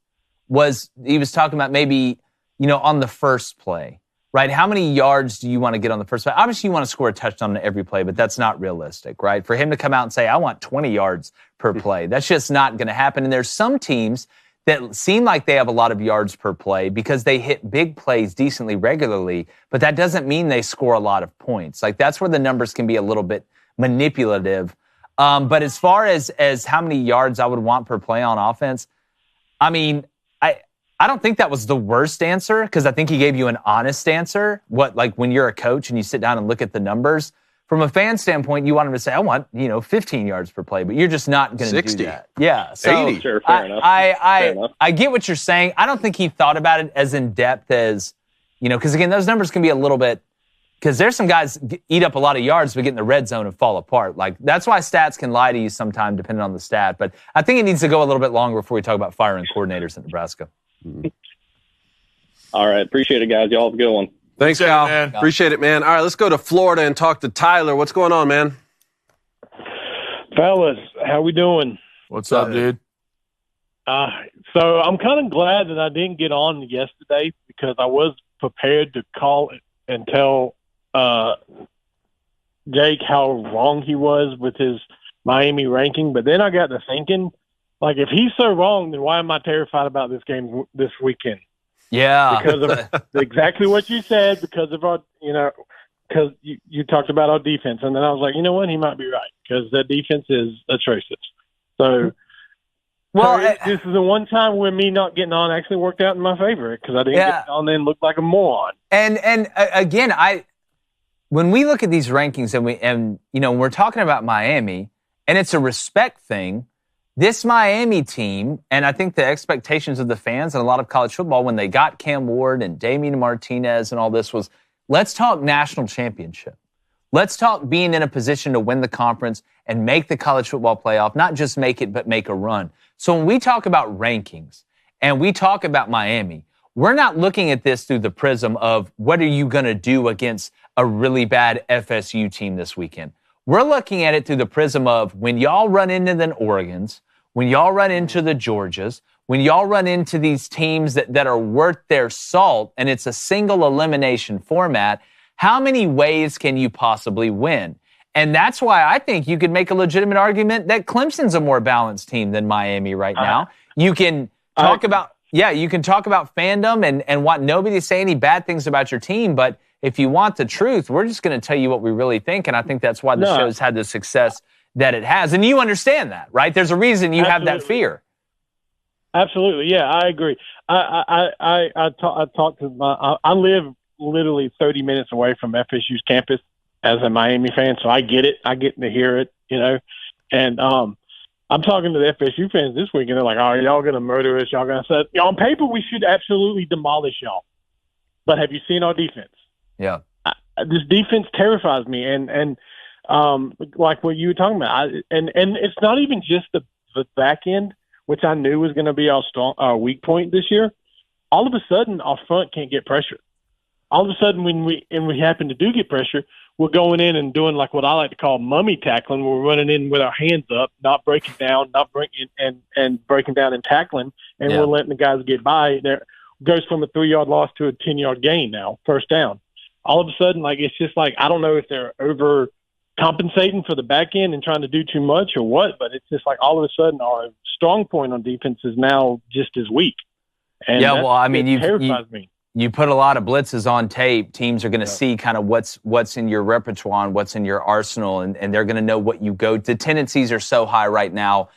Speaker 1: was he was talking about maybe, on the first play, right? How many yards do you want to get on the first play? Obviously, you want to score a touchdown on every play, but that's not realistic, right? For him to come out and say, I want 20 yards per play, that's just not going to happen. And there's some teams that seem like they have a lot of yards per play because they hit big plays decently regularly, but that doesn't mean they score a lot of points. Like, that's where the numbers can be a little bit manipulative. But as far as how many yards I would want per play on offense, I mean, I don't think that was the worst answer because I think he gave you an honest answer. When you're a coach and you sit down and look at the numbers, from a fan standpoint, you want him to say, I want, 15 yards per play, but you're just not going to do that. Yeah. So
Speaker 2: 80.
Speaker 5: Sure, fair enough.
Speaker 1: I get what you're saying. I don't think he thought about it as in depth as, because again, those numbers can be a little bit, because there's some guys eat up a lot of yards but get in the red zone and fall apart. Like, that's why stats can lie to you sometime depending on the stat. But I think it needs to go a little bit longer before we talk about firing coordinators in Nebraska.
Speaker 5: All right. Appreciate it, guys. Y'all have a good one.
Speaker 2: Thanks, Kyle. Appreciate it, man. All right, let's go to Florida and talk to Tyler. What's going on, man?
Speaker 6: Fellas, how we doing?
Speaker 3: What's up, dude?
Speaker 6: So I'm kind of glad that I didn't get on yesterday because I was prepared to call it and tell Jake how wrong he was with his Miami ranking. But then I got to thinking, like, if he's so wrong, then why am I terrified about this game this weekend?
Speaker 1: Yeah.
Speaker 6: Because of exactly what you said, because of our, because you talked about our defense. And then I was like, you know what? He might be right because that defense is atrocious. So, this is the one time where me not getting on actually worked out in my favor because I didn't get on there and look like a moron.
Speaker 1: And again, when we look at these rankings and we're talking about Miami and it's a respect thing, this Miami team, and I think the expectations of the fans and a lot of college football when they got Cam Ward and Damian Martinez and all this was, let's talk national championship. Let's talk being in a position to win the conference and make the college football playoff, not just make it, but make a run. So when we talk about rankings and we talk about Miami, we're not looking at this through the prism of what are you going to do against a really bad FSU team this weekend. We're looking at it through the prism of when y'all run into the Oregons, when y'all run into the Georgias, when y'all run into these teams that are worth their salt and it's a single elimination format, how many ways can you possibly win? And that's why I think you could make a legitimate argument that Clemson's a more balanced team than Miami right now. You can talk about, you can talk about fandom and want nobody to say any bad things about your team, but if you want the truth, we're just going to tell you what we really think, and I think that's why the show's had the success that it has. And you understand that, right? There's a reason you have that fear.
Speaker 6: Absolutely, yeah, I agree. I talked to I live literally 30 minutes away from FSU's campus as a Miami fan, so I get it. I get to hear it, you know. And I'm talking to the FSU fans this week, and they're like, "Oh, y'all going to murder us? Y'all going to say on paper we should absolutely demolish y'all." But have you seen our defense?
Speaker 1: Yeah,
Speaker 6: this defense terrifies me, and like what you were talking about, and it's not even just the back end, which I knew was going to be our weak point this year. All of a sudden, our front can't get pressure. All of a sudden, when we happen to do get pressure, we're going in and doing like what I like to call mummy tackling. We're running in with our hands up, not breaking down, and breaking down and tackling, and we're letting the guys get by. There goes from a 3-yard loss to a 10-yard gain now, first down. All of a sudden, like it's just like I don't know if they're over compensating for the back end and trying to do too much or what, but it's just like all of a sudden our strong point on defense is now just as weak. And
Speaker 1: well, I mean,
Speaker 6: it terrifies me.
Speaker 1: You put a lot of blitzes on tape. Teams are going to see kind of what's in your repertoire and what's in your arsenal, and they're going to know what you go. The tendencies are so high right now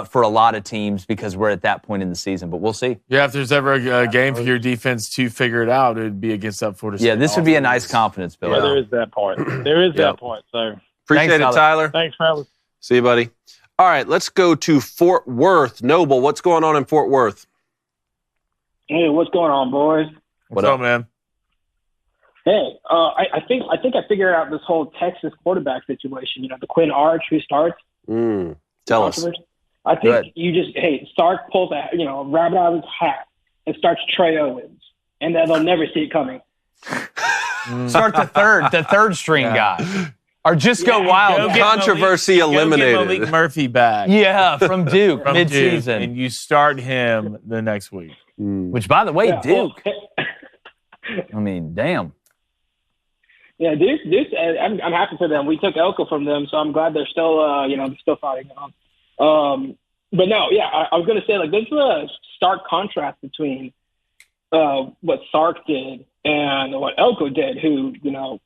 Speaker 1: for a lot of teams because we're at that point in the season, but we'll see.
Speaker 3: Yeah, if there's ever a game for your defense to figure it out, it would be against that Florida State.
Speaker 1: Yeah, this would be a nice confidence builder.
Speaker 6: Yeah, there is that part. There is that part. So
Speaker 2: appreciate it, Tyler.
Speaker 6: Thanks, fellas.
Speaker 2: See you, buddy. All right, let's go to Fort Worth. Noble, what's going on in Fort Worth?
Speaker 7: Hey, what's going on, boys?
Speaker 3: What's up, man?
Speaker 7: Hey, I think I figured out this whole Texas quarterback situation. You know, the Quinn Ewers who starts.
Speaker 2: Tell us.
Speaker 7: I think you just Sark pulls a rabbit out of his hat and starts Trey Owens, and then they'll never see it coming.
Speaker 1: Start the third string guy, or just go wild.
Speaker 2: Controversy eliminated.
Speaker 3: Go get Malik Murphy back.
Speaker 1: Yeah, from Duke mid-season,
Speaker 3: and you start him the next week.
Speaker 1: Which, by the way, Duke. I mean, damn.
Speaker 7: Yeah, Duke. I'm happy for them. We took Elko from them, so I'm glad they're still fighting on. But no, yeah, I was going to say, like, there's a stark contrast between what Sark did and what Elko did, who,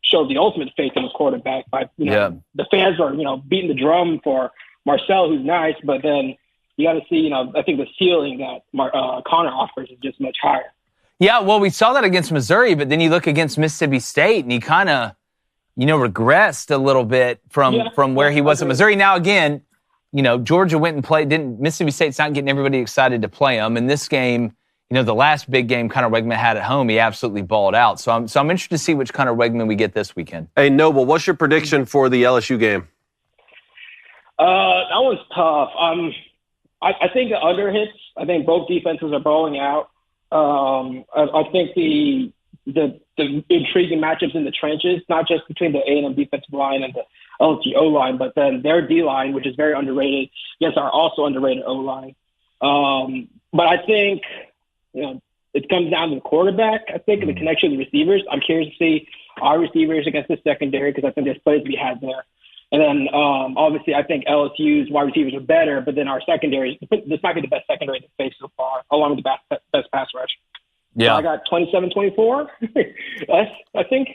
Speaker 7: showed the ultimate faith in his quarterback by, the fans are, beating the drum for Marcel, who's nice, but then you got to see, I think the ceiling that Connor offers is just much higher.
Speaker 1: Yeah, well, we saw that against Missouri, but then you look against Mississippi State, and he kind of, regressed a little bit from where he was at Missouri. Now, again, Georgia went and played. Mississippi State's not getting everybody excited to play them. In this game, the last big game Connor Wegman had at home, he absolutely balled out. So I'm interested to see which Connor Wegman we get this weekend.
Speaker 2: Hey, Noble, what's your prediction for the LSU game?
Speaker 7: That one's tough. I think the under hits. I think both defenses are bowling out. I think the intriguing matchups in the trenches, not just between the A&M defensive line and the LSU O-line, but then their D-line, which is very underrated, against our also underrated O-line. But I think, it comes down to the quarterback, I think, and the connection with the receivers. I'm curious to see our receivers against the secondary because I think there's plays to be had there. And then, obviously, I think LSU's wide receivers are better, but then our secondary, this might be the best secondary to face so far, along with the best pass rush.
Speaker 1: Yeah.
Speaker 7: So I got 27-24. I think.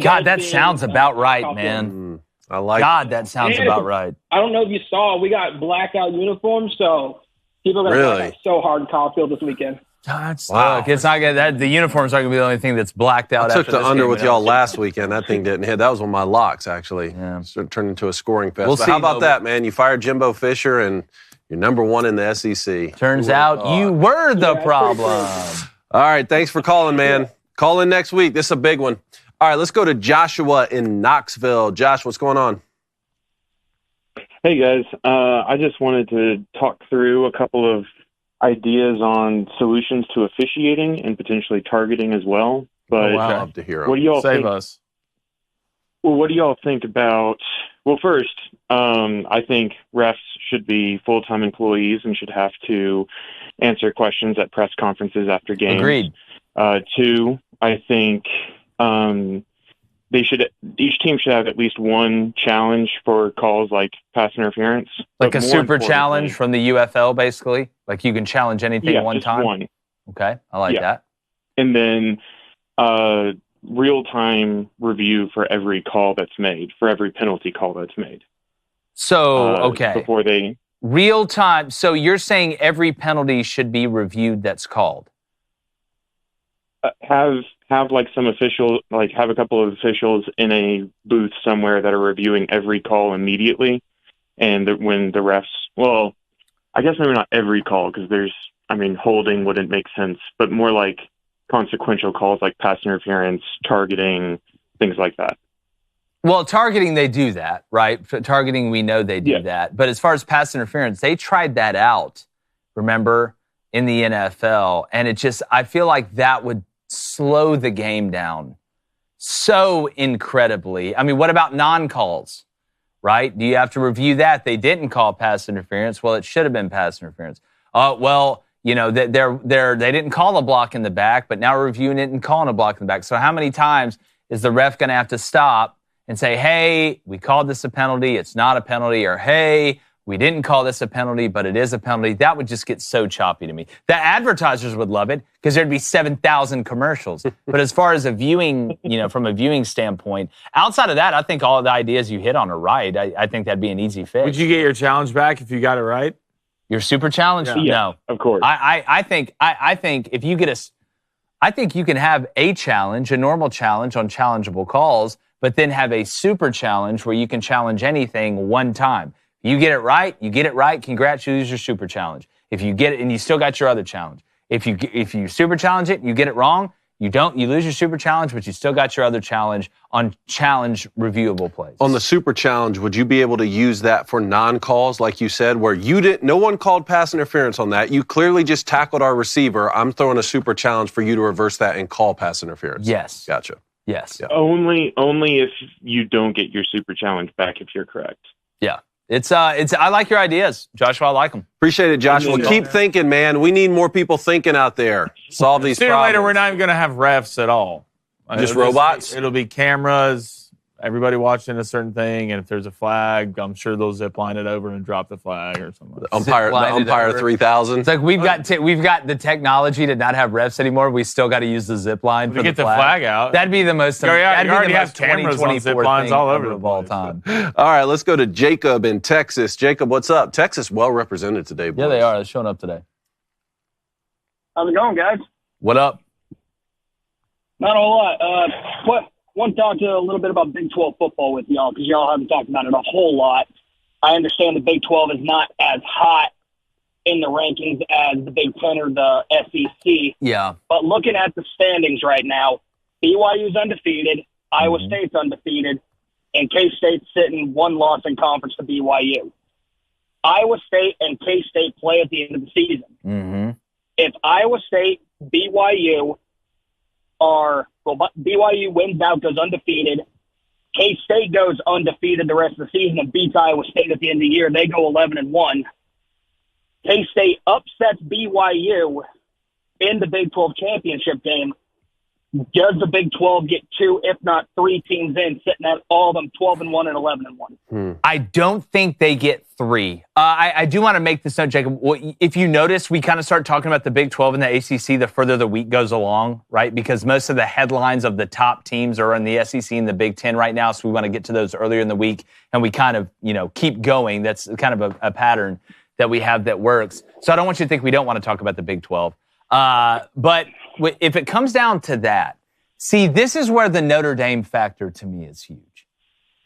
Speaker 1: God, that sounds about right, man.
Speaker 2: I like
Speaker 1: God, that sounds about right.
Speaker 7: I don't know if you saw, we got blackout uniforms, so people are going to fight so hard in College Field this weekend.
Speaker 1: Look, it's not gonna, the uniforms aren't going to be the only thing that's blacked out.
Speaker 2: I took the under with y'all last weekend. That thing didn't hit. That was one of my locks, actually. Yeah. So it turned into a scoring fest. But how about that, man? You fired Jimbo Fisher, and you're number one in the SEC.
Speaker 1: Turns out you were the problem.
Speaker 2: All right, thanks for calling, man. Call in next week. This is a big one. All right, let's go to Joshua in Knoxville. Josh, what's going on?
Speaker 8: Hey, guys. I just wanted to talk through a couple of ideas on solutions to officiating and potentially targeting as well. But
Speaker 2: I'd love to hear them.
Speaker 8: what do y'all
Speaker 3: Save
Speaker 8: think?
Speaker 3: us.
Speaker 8: Well, what do y'all think about? Well, first, I think refs should be full-time employees and should have to answer questions at press conferences after games.
Speaker 1: Agreed.
Speaker 8: Two, I think each team should have at least one challenge for calls like pass interference.
Speaker 1: Like
Speaker 8: But
Speaker 1: a
Speaker 8: more
Speaker 1: super
Speaker 8: importantly-
Speaker 1: challenge from the UFL, basically? Like you can challenge anything
Speaker 8: Yeah,
Speaker 1: one
Speaker 8: just
Speaker 1: time?
Speaker 8: one.
Speaker 1: Okay, I like
Speaker 8: Yeah.
Speaker 1: that.
Speaker 8: And then real-time review for every call that's made, for every penalty call that's made.
Speaker 1: So, okay.
Speaker 8: Before they...
Speaker 1: Real time. So you're saying every penalty should be reviewed that's called?
Speaker 8: have like some official, like have a couple of officials in a booth somewhere that are reviewing every call immediately. And when the refs, well, I guess maybe not every call because holding wouldn't make sense, but more like consequential calls like pass interference, targeting, things like that.
Speaker 1: Well, targeting, they do that, right? Targeting, we know they do that. But as far as pass interference, they tried that out, remember, in the NFL. And I feel like that would slow the game down so incredibly. I mean, what about non-calls, right? Do you have to review that? They didn't call pass interference. Well, it should have been pass interference. They didn't call a block in the back, but now we're reviewing it and calling a block in the back. So how many times is the ref going to have to stop and say, hey, we called this a penalty, it's not a penalty, or hey, we didn't call this a penalty, but it is a penalty? That would just get so choppy to me. The advertisers would love it because there'd be 7,000 commercials. But as far as a viewing, from a viewing standpoint, outside of that, I think all of the ideas you hit on are right. I think that'd be an easy fix.
Speaker 3: Would you get your challenge back if you got it right?
Speaker 1: Your super challenge?
Speaker 3: Yeah.
Speaker 1: No.
Speaker 8: Of course.
Speaker 1: I think if you get I think you can have a challenge, a normal challenge on challengeable calls, but then have a super challenge where you can challenge anything one time. You get it right, congrats, you lose your super challenge. If you get it and you still got your other challenge. If you super challenge it and you get it wrong, you lose your super challenge, but you still got your other challenge on challenge reviewable plays.
Speaker 2: On the super challenge, would you be able to use that for non-calls, like you said, where no one called pass interference on that? You clearly just tackled our receiver. I'm throwing a super challenge for you to reverse that and call pass interference.
Speaker 1: Yes.
Speaker 2: Gotcha.
Speaker 1: Yes.
Speaker 2: Yeah.
Speaker 8: Only if you don't get your super challenge back, if you're correct.
Speaker 1: Yeah. I like your ideas, Joshua. I like them.
Speaker 2: Appreciate it, Joshua. Keep thinking, man. We need more people thinking out there. Solve these
Speaker 3: Sooner or
Speaker 2: problems.
Speaker 3: later, we're not even going to have refs at all.
Speaker 2: Just robots?
Speaker 3: It'll be cameras, everybody watching a certain thing, and if there's a flag, I'm sure they'll zip line it over and drop the flag or something.
Speaker 2: The umpire 3000.
Speaker 1: It's like we've got the technology to not have refs anymore. We still got to use the zip line for
Speaker 3: get the flag out.
Speaker 1: That'd be the most.
Speaker 3: You already
Speaker 1: that'd be the
Speaker 3: have
Speaker 1: most
Speaker 3: cameras on zip
Speaker 1: 2024
Speaker 3: lines
Speaker 1: thing
Speaker 3: all over
Speaker 1: ever
Speaker 3: the
Speaker 1: of all
Speaker 3: place.
Speaker 1: time.
Speaker 2: All right, let's go to Jacob in Texas. Jacob, what's up? Texas well represented today, boys.
Speaker 1: Yeah, they are. They're showing up today.
Speaker 9: How's it going, guys?
Speaker 1: What up?
Speaker 9: Not a whole lot. Want to talk to a little bit about Big 12 football with y'all because y'all haven't talked about it a whole lot. I understand the Big 12 is not as hot in the rankings as the Big 10 or the SEC.
Speaker 1: Yeah.
Speaker 9: But looking at the standings right now, BYU's undefeated, Iowa State's undefeated, and K-State's sitting one loss in conference to BYU. Iowa State and K-State play at the end of the season.
Speaker 1: Mm-hmm.
Speaker 9: If Iowa State, BYU BYU wins out, goes undefeated. K-State goes undefeated the rest of the season and beats Iowa State at the end of the year. They go 11-1. K-State upsets BYU in the Big 12 championship game. Does the Big 12 get 2, if not 3 teams in, sitting at all of them 12-1 and 11-1?
Speaker 1: I don't think they get 3. I do want to make this note, Jacob. If you notice, we kind of start talking about the Big 12 and the ACC the further the week goes along, right? Because most of the headlines of the top teams are in the SEC and the Big 10 right now, so we want to get to those earlier in the week, and we kind of, keep going. That's kind of a pattern that we have that works. So I don't want you to think we don't want to talk about the Big 12. But if it comes down to that, see, this is where the Notre Dame factor to me is huge.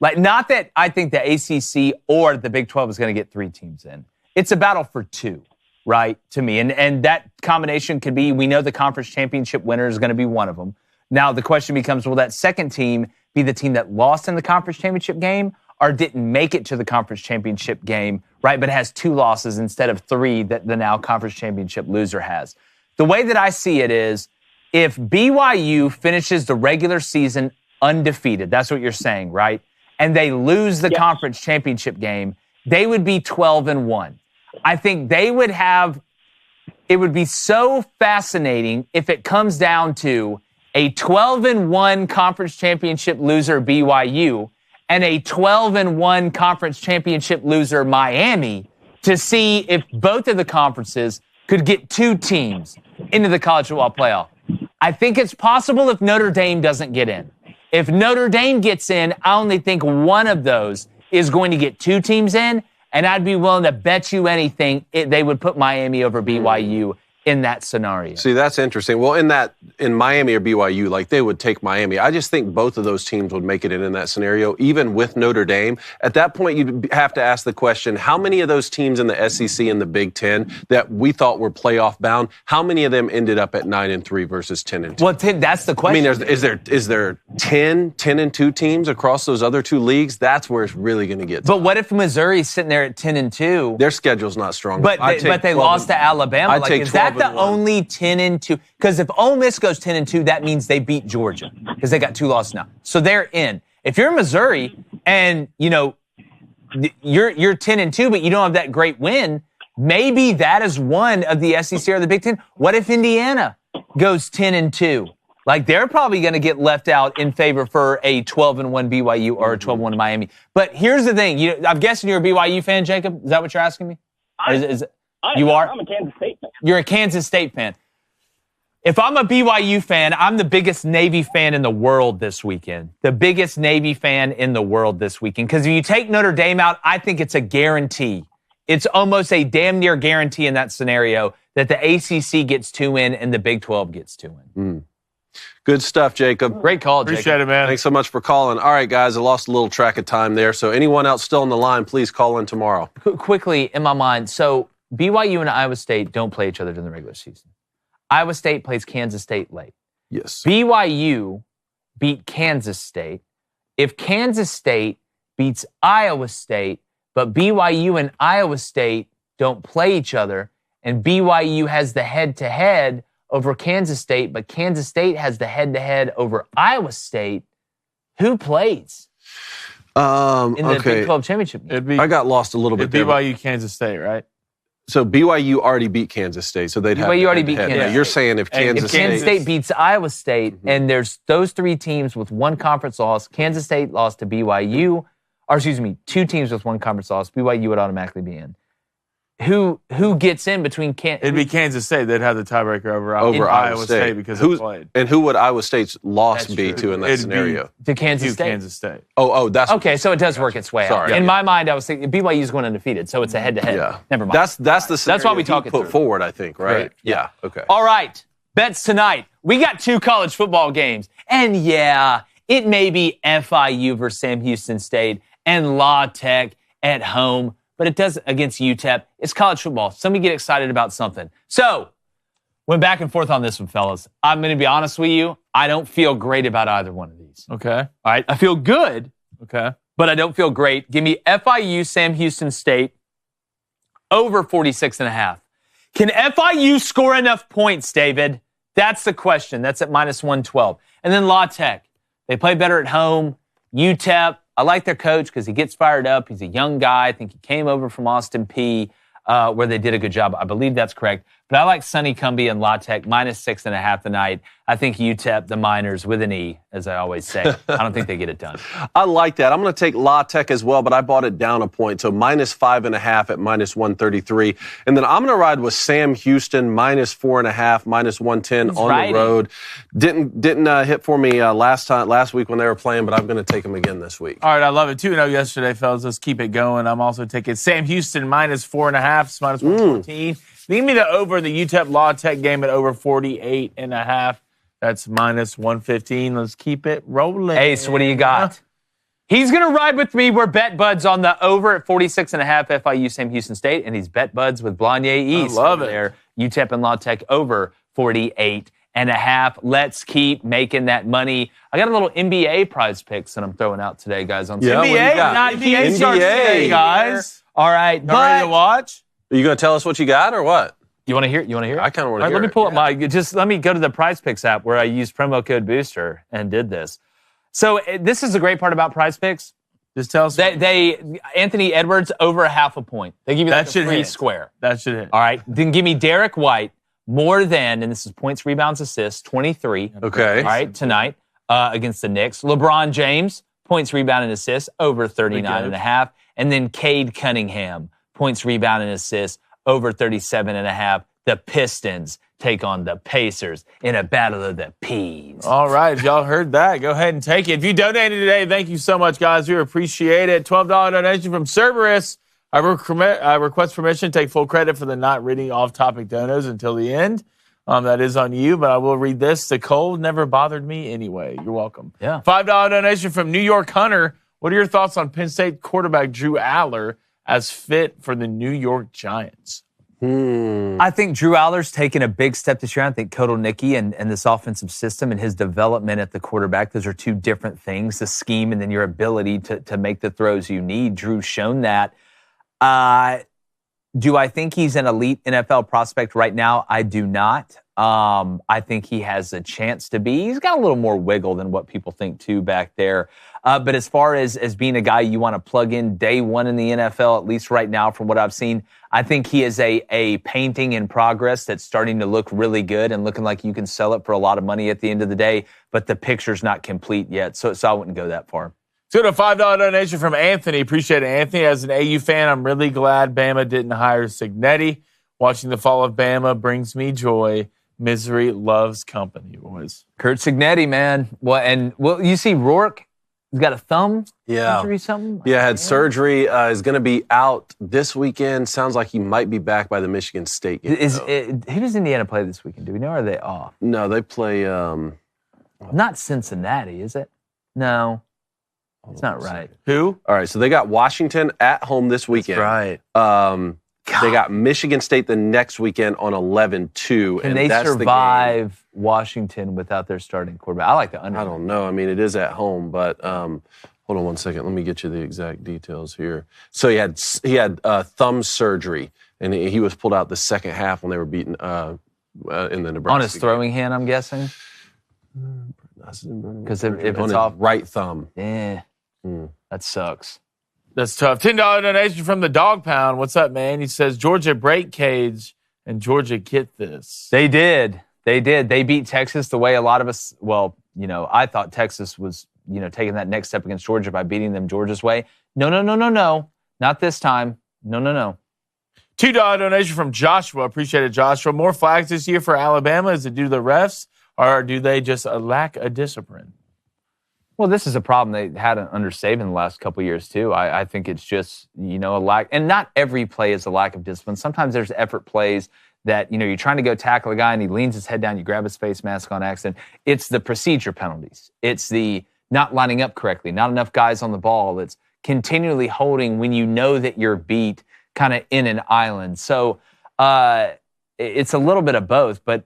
Speaker 1: Like, not that I think the ACC or the Big 12 is going to get 3 teams in. It's a battle for 2, right, to me. And that combination could be, we know the conference championship winner is going to be one of them. Now, the question becomes, will that second team be the team that lost in the conference championship game or didn't make it to the conference championship game, right, but has 2 losses instead of 3 that the now conference championship loser has? The way that I see it is, if BYU finishes the regular season undefeated, that's what you're saying, right, and they lose the conference championship game, they would be 12-1. I think they would have, it would be so fascinating if it comes down to a 12-1 conference championship loser BYU and a 12-1 conference championship loser Miami to see if both of the conferences could get 2 teams into the college football playoff. I think it's possible if Notre Dame doesn't get in. If Notre Dame gets in, I only think one of those is going to get 2 teams in, and I'd be willing to bet you anything they would put Miami over BYU in that scenario.
Speaker 2: See, that's interesting. Well, in Miami or BYU, like, they would take Miami. I just think both of those teams would make it in that scenario, even with Notre Dame. At that point, you'd have to ask the question, how many of those teams in the SEC and the Big Ten that we thought were playoff bound, how many of them ended up at 9-3 versus 10-2?
Speaker 1: Well, that's the question.
Speaker 2: I mean, is there 10-2 teams across those other 2 leagues? That's where it's really going to get tough.
Speaker 1: But what if Missouri's sitting there at 10-2?
Speaker 2: Their schedule's not strong.
Speaker 1: But they lost to Alabama. Like, is that the only 10-2? Because if Ole Miss goes 10-2, that means they beat Georgia because they got 2 losses now. So they're in. If you're Missouri and, you know, you're 10-2, but you don't have that great win, maybe that is one of the SEC or the Big Ten. What if Indiana goes 10-2? Like, they're probably going to get left out in favor for a 12-1 BYU or a 12-1 Miami. But here's the thing. I'm guessing you're a BYU fan, Jacob? Is that what you're asking me? You are?
Speaker 9: I'm a Kansas State fan.
Speaker 1: You're a Kansas State fan. If I'm a BYU fan, I'm the biggest Navy fan in the world this weekend. The biggest Navy fan in the world this weekend. Because if you take Notre Dame out, I think it's a guarantee. It's almost a damn near guarantee in that scenario that the ACC gets 2 in and the Big 12 gets 2 in.
Speaker 2: Good stuff, Jacob.
Speaker 1: Great call, Jacob.
Speaker 3: Appreciate it, man.
Speaker 2: Thanks so much for calling. All right, guys, I lost a little track of time there. So anyone else still on the line, please call in tomorrow.
Speaker 1: Quickly, in my mind, so BYU and Iowa State don't play each other during the regular season. Iowa State plays Kansas State late.
Speaker 2: Yes.
Speaker 1: BYU beat Kansas State. If Kansas State beats Iowa State, but BYU and Iowa State don't play each other, and BYU has the head-to-head over Kansas State, but Kansas State has the head-to-head over Iowa State, who plays in the Big 12 championship game?
Speaker 2: I got lost a little bit there.
Speaker 3: BYU, Kansas State, right?
Speaker 2: So BYU already beat Kansas State, so they'd have
Speaker 1: BYU
Speaker 2: to
Speaker 1: already beat
Speaker 2: head-to-head.
Speaker 1: Kansas
Speaker 2: Now, you're saying if Kansas
Speaker 1: State beats Iowa State, and there's those 3 teams with 1 conference loss, Kansas State lost to BYU, or 2 teams with 1 conference loss, BYU would automatically be in. Who gets in between Kansas?
Speaker 3: It'd be Kansas State. They'd have the tiebreaker over Iowa State because it played.
Speaker 2: And who would Iowa State's loss be to in that scenario?
Speaker 1: To Kansas State.
Speaker 3: Kansas State.
Speaker 2: Oh, that's
Speaker 1: okay. So it does work its way out. In my mind, I was thinking BYU's going undefeated, so it's a head-to-head.
Speaker 2: Yeah.
Speaker 1: Never mind.
Speaker 2: That's the scenario
Speaker 1: that's why we talk it
Speaker 2: put
Speaker 1: through.
Speaker 2: forward, I think, right?
Speaker 1: Correct.
Speaker 2: Yeah. Okay.
Speaker 1: All right. Bets tonight. We got 2 college football games, and yeah, it may be FIU versus Sam Houston State and La Tech at home, but it does against UTEP. It's college football. Somebody get excited about something. So, went back and forth on this one, fellas. I'm going to be honest with you. I don't feel great about either one of these.
Speaker 3: Okay.
Speaker 1: All right. I feel good.
Speaker 3: Okay.
Speaker 1: But I don't feel great. Give me FIU, Sam Houston State, over 46.5. Can FIU score enough points, David? That's the question. That's at -112. And then La Tech. They play better at home. UTEP. I like their coach because he gets fired up. He's a young guy. I think he came over from Austin Peay, where they did a good job. I believe that's correct. But I like Sonny Cumbie and La Tech, -6.5 tonight. I think UTEP, the Miners, with an E, as I always say. I don't think they get it done.
Speaker 2: I like that. I'm going to take La Tech as well, but I bought it down a point. So -5.5 at -133. And then I'm going to ride with Sam Houston, -4.5, -110 on the road. Didn't hit for me last week when they were playing, but I'm going to take them again this week.
Speaker 3: All right, I love it. 2-0 yesterday, fellas. Let's keep it going. I'm also taking Sam Houston -4.5, it's -114. Give me the over the UTEP La Tech game at over 48.5. That's -115. Let's keep it rolling.
Speaker 1: Ace, what do you got? He's going to ride with me. We're bet buds on the over at 46.5 FIU Sam Houston State, and he's bet buds with Blanye East.
Speaker 3: I love it.
Speaker 1: There, UTEP and La Tech over 48.5. 37.5. Let's keep making that money. I got a little NBA prize picks that I'm throwing out today, guys. On
Speaker 2: Yeah,
Speaker 3: NBA, not NBA starts today, guys.
Speaker 1: All right,
Speaker 3: You ready to watch?
Speaker 2: Are you going to tell us what you got or what?
Speaker 1: You want to hear? You want to hear?
Speaker 2: I kind of want
Speaker 1: All
Speaker 2: to
Speaker 1: right,
Speaker 2: hear.
Speaker 1: let me pull up let me go to the Prize Picks app where I used promo code Booster and did this. So this is the great part about Prize Picks.
Speaker 3: Just tell us.
Speaker 1: They Anthony Edwards over 0.5 point. They give you
Speaker 3: That
Speaker 1: like a
Speaker 3: should
Speaker 1: free
Speaker 3: hit.
Speaker 1: square.
Speaker 3: That should hit.
Speaker 1: All right. Then give me Derek White more than, and this is points, rebounds, assists, 23.
Speaker 2: Okay.
Speaker 1: All right, tonight against the Knicks. LeBron James, points, rebound, and assists, over 39.5. And then Cade Cunningham, points, rebound, and assists, over 37.5. The Pistons take on the Pacers in a battle of the Peas.
Speaker 3: All right, if y'all heard that, go ahead and take it. If you donated today, thank you so much, guys. We appreciate it. $12 donation from Cerberus. I request permission to take full credit for the not reading off-topic donos until the end. That is on you, but I will read this. The cold never bothered me anyway. You're welcome.
Speaker 1: Yeah.
Speaker 3: $5 donation from New York Hunter. What are your thoughts on Penn State quarterback Drew Aller as fit for the New York Giants?
Speaker 1: I think Drew Aller's taken a big step this year. I think Kotelnicki and this offensive system and his development at the quarterback, those are two different things, the scheme and then your ability to make the throws you need. Drew's shown that. Do I think he's an elite NFL prospect right now? I do not. I think he has a chance to be. He's got a little more wiggle than what people think, too, back there. But as far as being a guy you want to plug in day one in the NFL, at least right now from what I've seen, I think he is a painting in progress that's starting to look really good and looking like you can sell it for a lot of money at the end of the day, but the picture's not complete yet, so I wouldn't go that far.
Speaker 3: So a $5 donation from Anthony. Appreciate it, Anthony. As an AU fan, I'm really glad Bama didn't hire Cignetti. Watching the fall of Bama brings me joy. Misery loves company, boys.
Speaker 1: Kurt Cignetti, man. Well, you see Rourke, he's got a thumb injury, something?
Speaker 2: Yeah, had surgery. Is going to be out this weekend. Sounds like he might be back by the Michigan State game.
Speaker 1: Who does Indiana play this weekend? Do we know, or are they off?
Speaker 2: No, they play...
Speaker 1: Not Cincinnati, is it? No. It's not right.
Speaker 3: Who?
Speaker 2: All right, so they got Washington at home this weekend.
Speaker 3: That's right.
Speaker 2: They got Michigan State the next weekend on 11-2.
Speaker 1: Can they survive Washington without their starting quarterback? I like the under.
Speaker 2: I don't know. I mean, it is at home, but hold on one second. Let me get you the exact details here. So he had thumb surgery, and he was pulled out the second half when they were beaten in the Nebraska
Speaker 1: on his throwing hand, I'm guessing. Because if it's off
Speaker 2: right thumb,
Speaker 1: that sucks.
Speaker 3: That's tough. $10 donation from the Dog Pound. What's up, man? He says Georgia break Cage and Georgia get this.
Speaker 1: They did. They beat Texas the way a lot of us. Well, I thought Texas was taking that next step against Georgia by beating them Georgia's way. No, not this time. No.
Speaker 3: $2 donation from Joshua. Appreciate it, Joshua. More flags this year for Alabama. Is it due to the refs, or do they just lack a discipline?
Speaker 1: Well, this is a problem they had under Saban the last couple of years, too. I think it's just, a lack. And not every play is a lack of discipline. Sometimes there's effort plays that, you're trying to go tackle a guy and he leans his head down, you grab his face mask on accident. It's the procedure penalties. It's the not lining up correctly, not enough guys on the ball. It's continually holding when you know that you're beat kind of in an island. So it's a little bit of both, but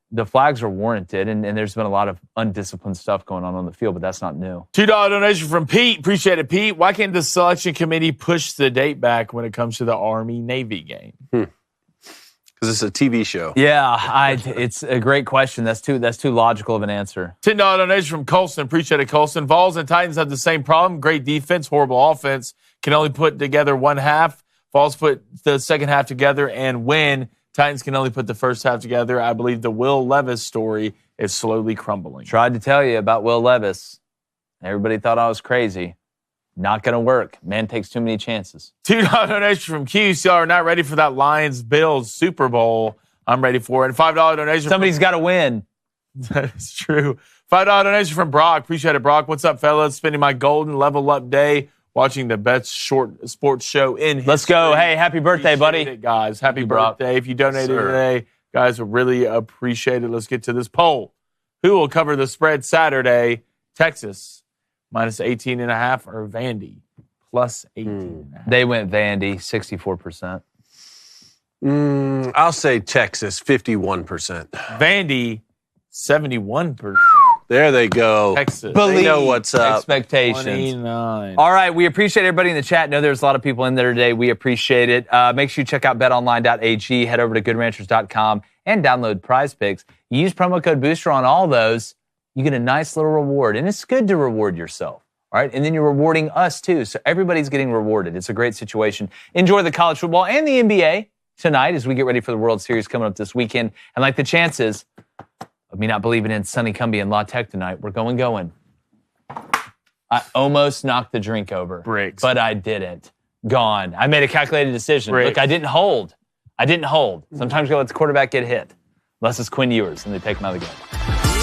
Speaker 1: the flags are warranted, and there's been a lot of undisciplined stuff going on the field, but that's not new.
Speaker 3: $2 donation from Pete. Appreciate it, Pete. Why can't the selection committee push the date back when it comes to the Army-Navy game?
Speaker 2: Because it's a TV show.
Speaker 1: Yeah, it's a great question. That's too logical of an answer.
Speaker 3: $10 donation from Colson. Appreciate it, Colson. Vols and Titans have the same problem. Great defense, horrible offense. Can only put together one half. Vols put the second half together and win. Titans can only put the first half together. I believe the Will Levis story is slowly crumbling.
Speaker 1: Tried to tell you about Will Levis. Everybody thought I was crazy. Not going to work. Man takes too many chances.
Speaker 3: $2 donation from Q. Y'all are not ready for that Lions-Bills Super Bowl. I'm ready for it. And $5 donation.
Speaker 1: Somebody's got to win.
Speaker 3: That is true. $5 donation from Brock. Appreciate it, Brock. What's up, fellas? Spending my golden level up day watching the best short sports show in history.
Speaker 1: Let's go. Hey, happy birthday, buddy.
Speaker 3: It, guys. Happy birthday. If you donated today, guys, we really appreciate it. Let's get to this poll. Who will cover the spread Saturday? Texas, minus 18.5, or Vandy, plus 18.5?
Speaker 1: They went Vandy, 64%.
Speaker 2: I'll say Texas, 51%.
Speaker 3: Vandy, 71%.
Speaker 2: There they go.
Speaker 3: Texas.
Speaker 2: They know what's up.
Speaker 1: Expectations.
Speaker 3: 29.
Speaker 1: All right, we appreciate everybody in the chat. I know there's a lot of people in there today. We appreciate it. Make sure you check out betonline.ag, head over to goodranchers.com, and download Prize Picks. You use promo code Booster on all those, you get a nice little reward, and it's good to reward yourself. All right, and then you're rewarding us too, so everybody's getting rewarded. It's a great situation. Enjoy the college football and the NBA tonight as we get ready for the World Series coming up this weekend. And like the chances of me not believing in Sonny Cumbie and La Tech tonight, we're going. I almost knocked the drink over.
Speaker 3: Bricks.
Speaker 1: But I didn't. Gone. I made a calculated decision.
Speaker 3: Bricks.
Speaker 1: Look, I didn't hold. Sometimes you let the quarterback get hit. Unless it's Quinn Ewers, and they take him out of the game.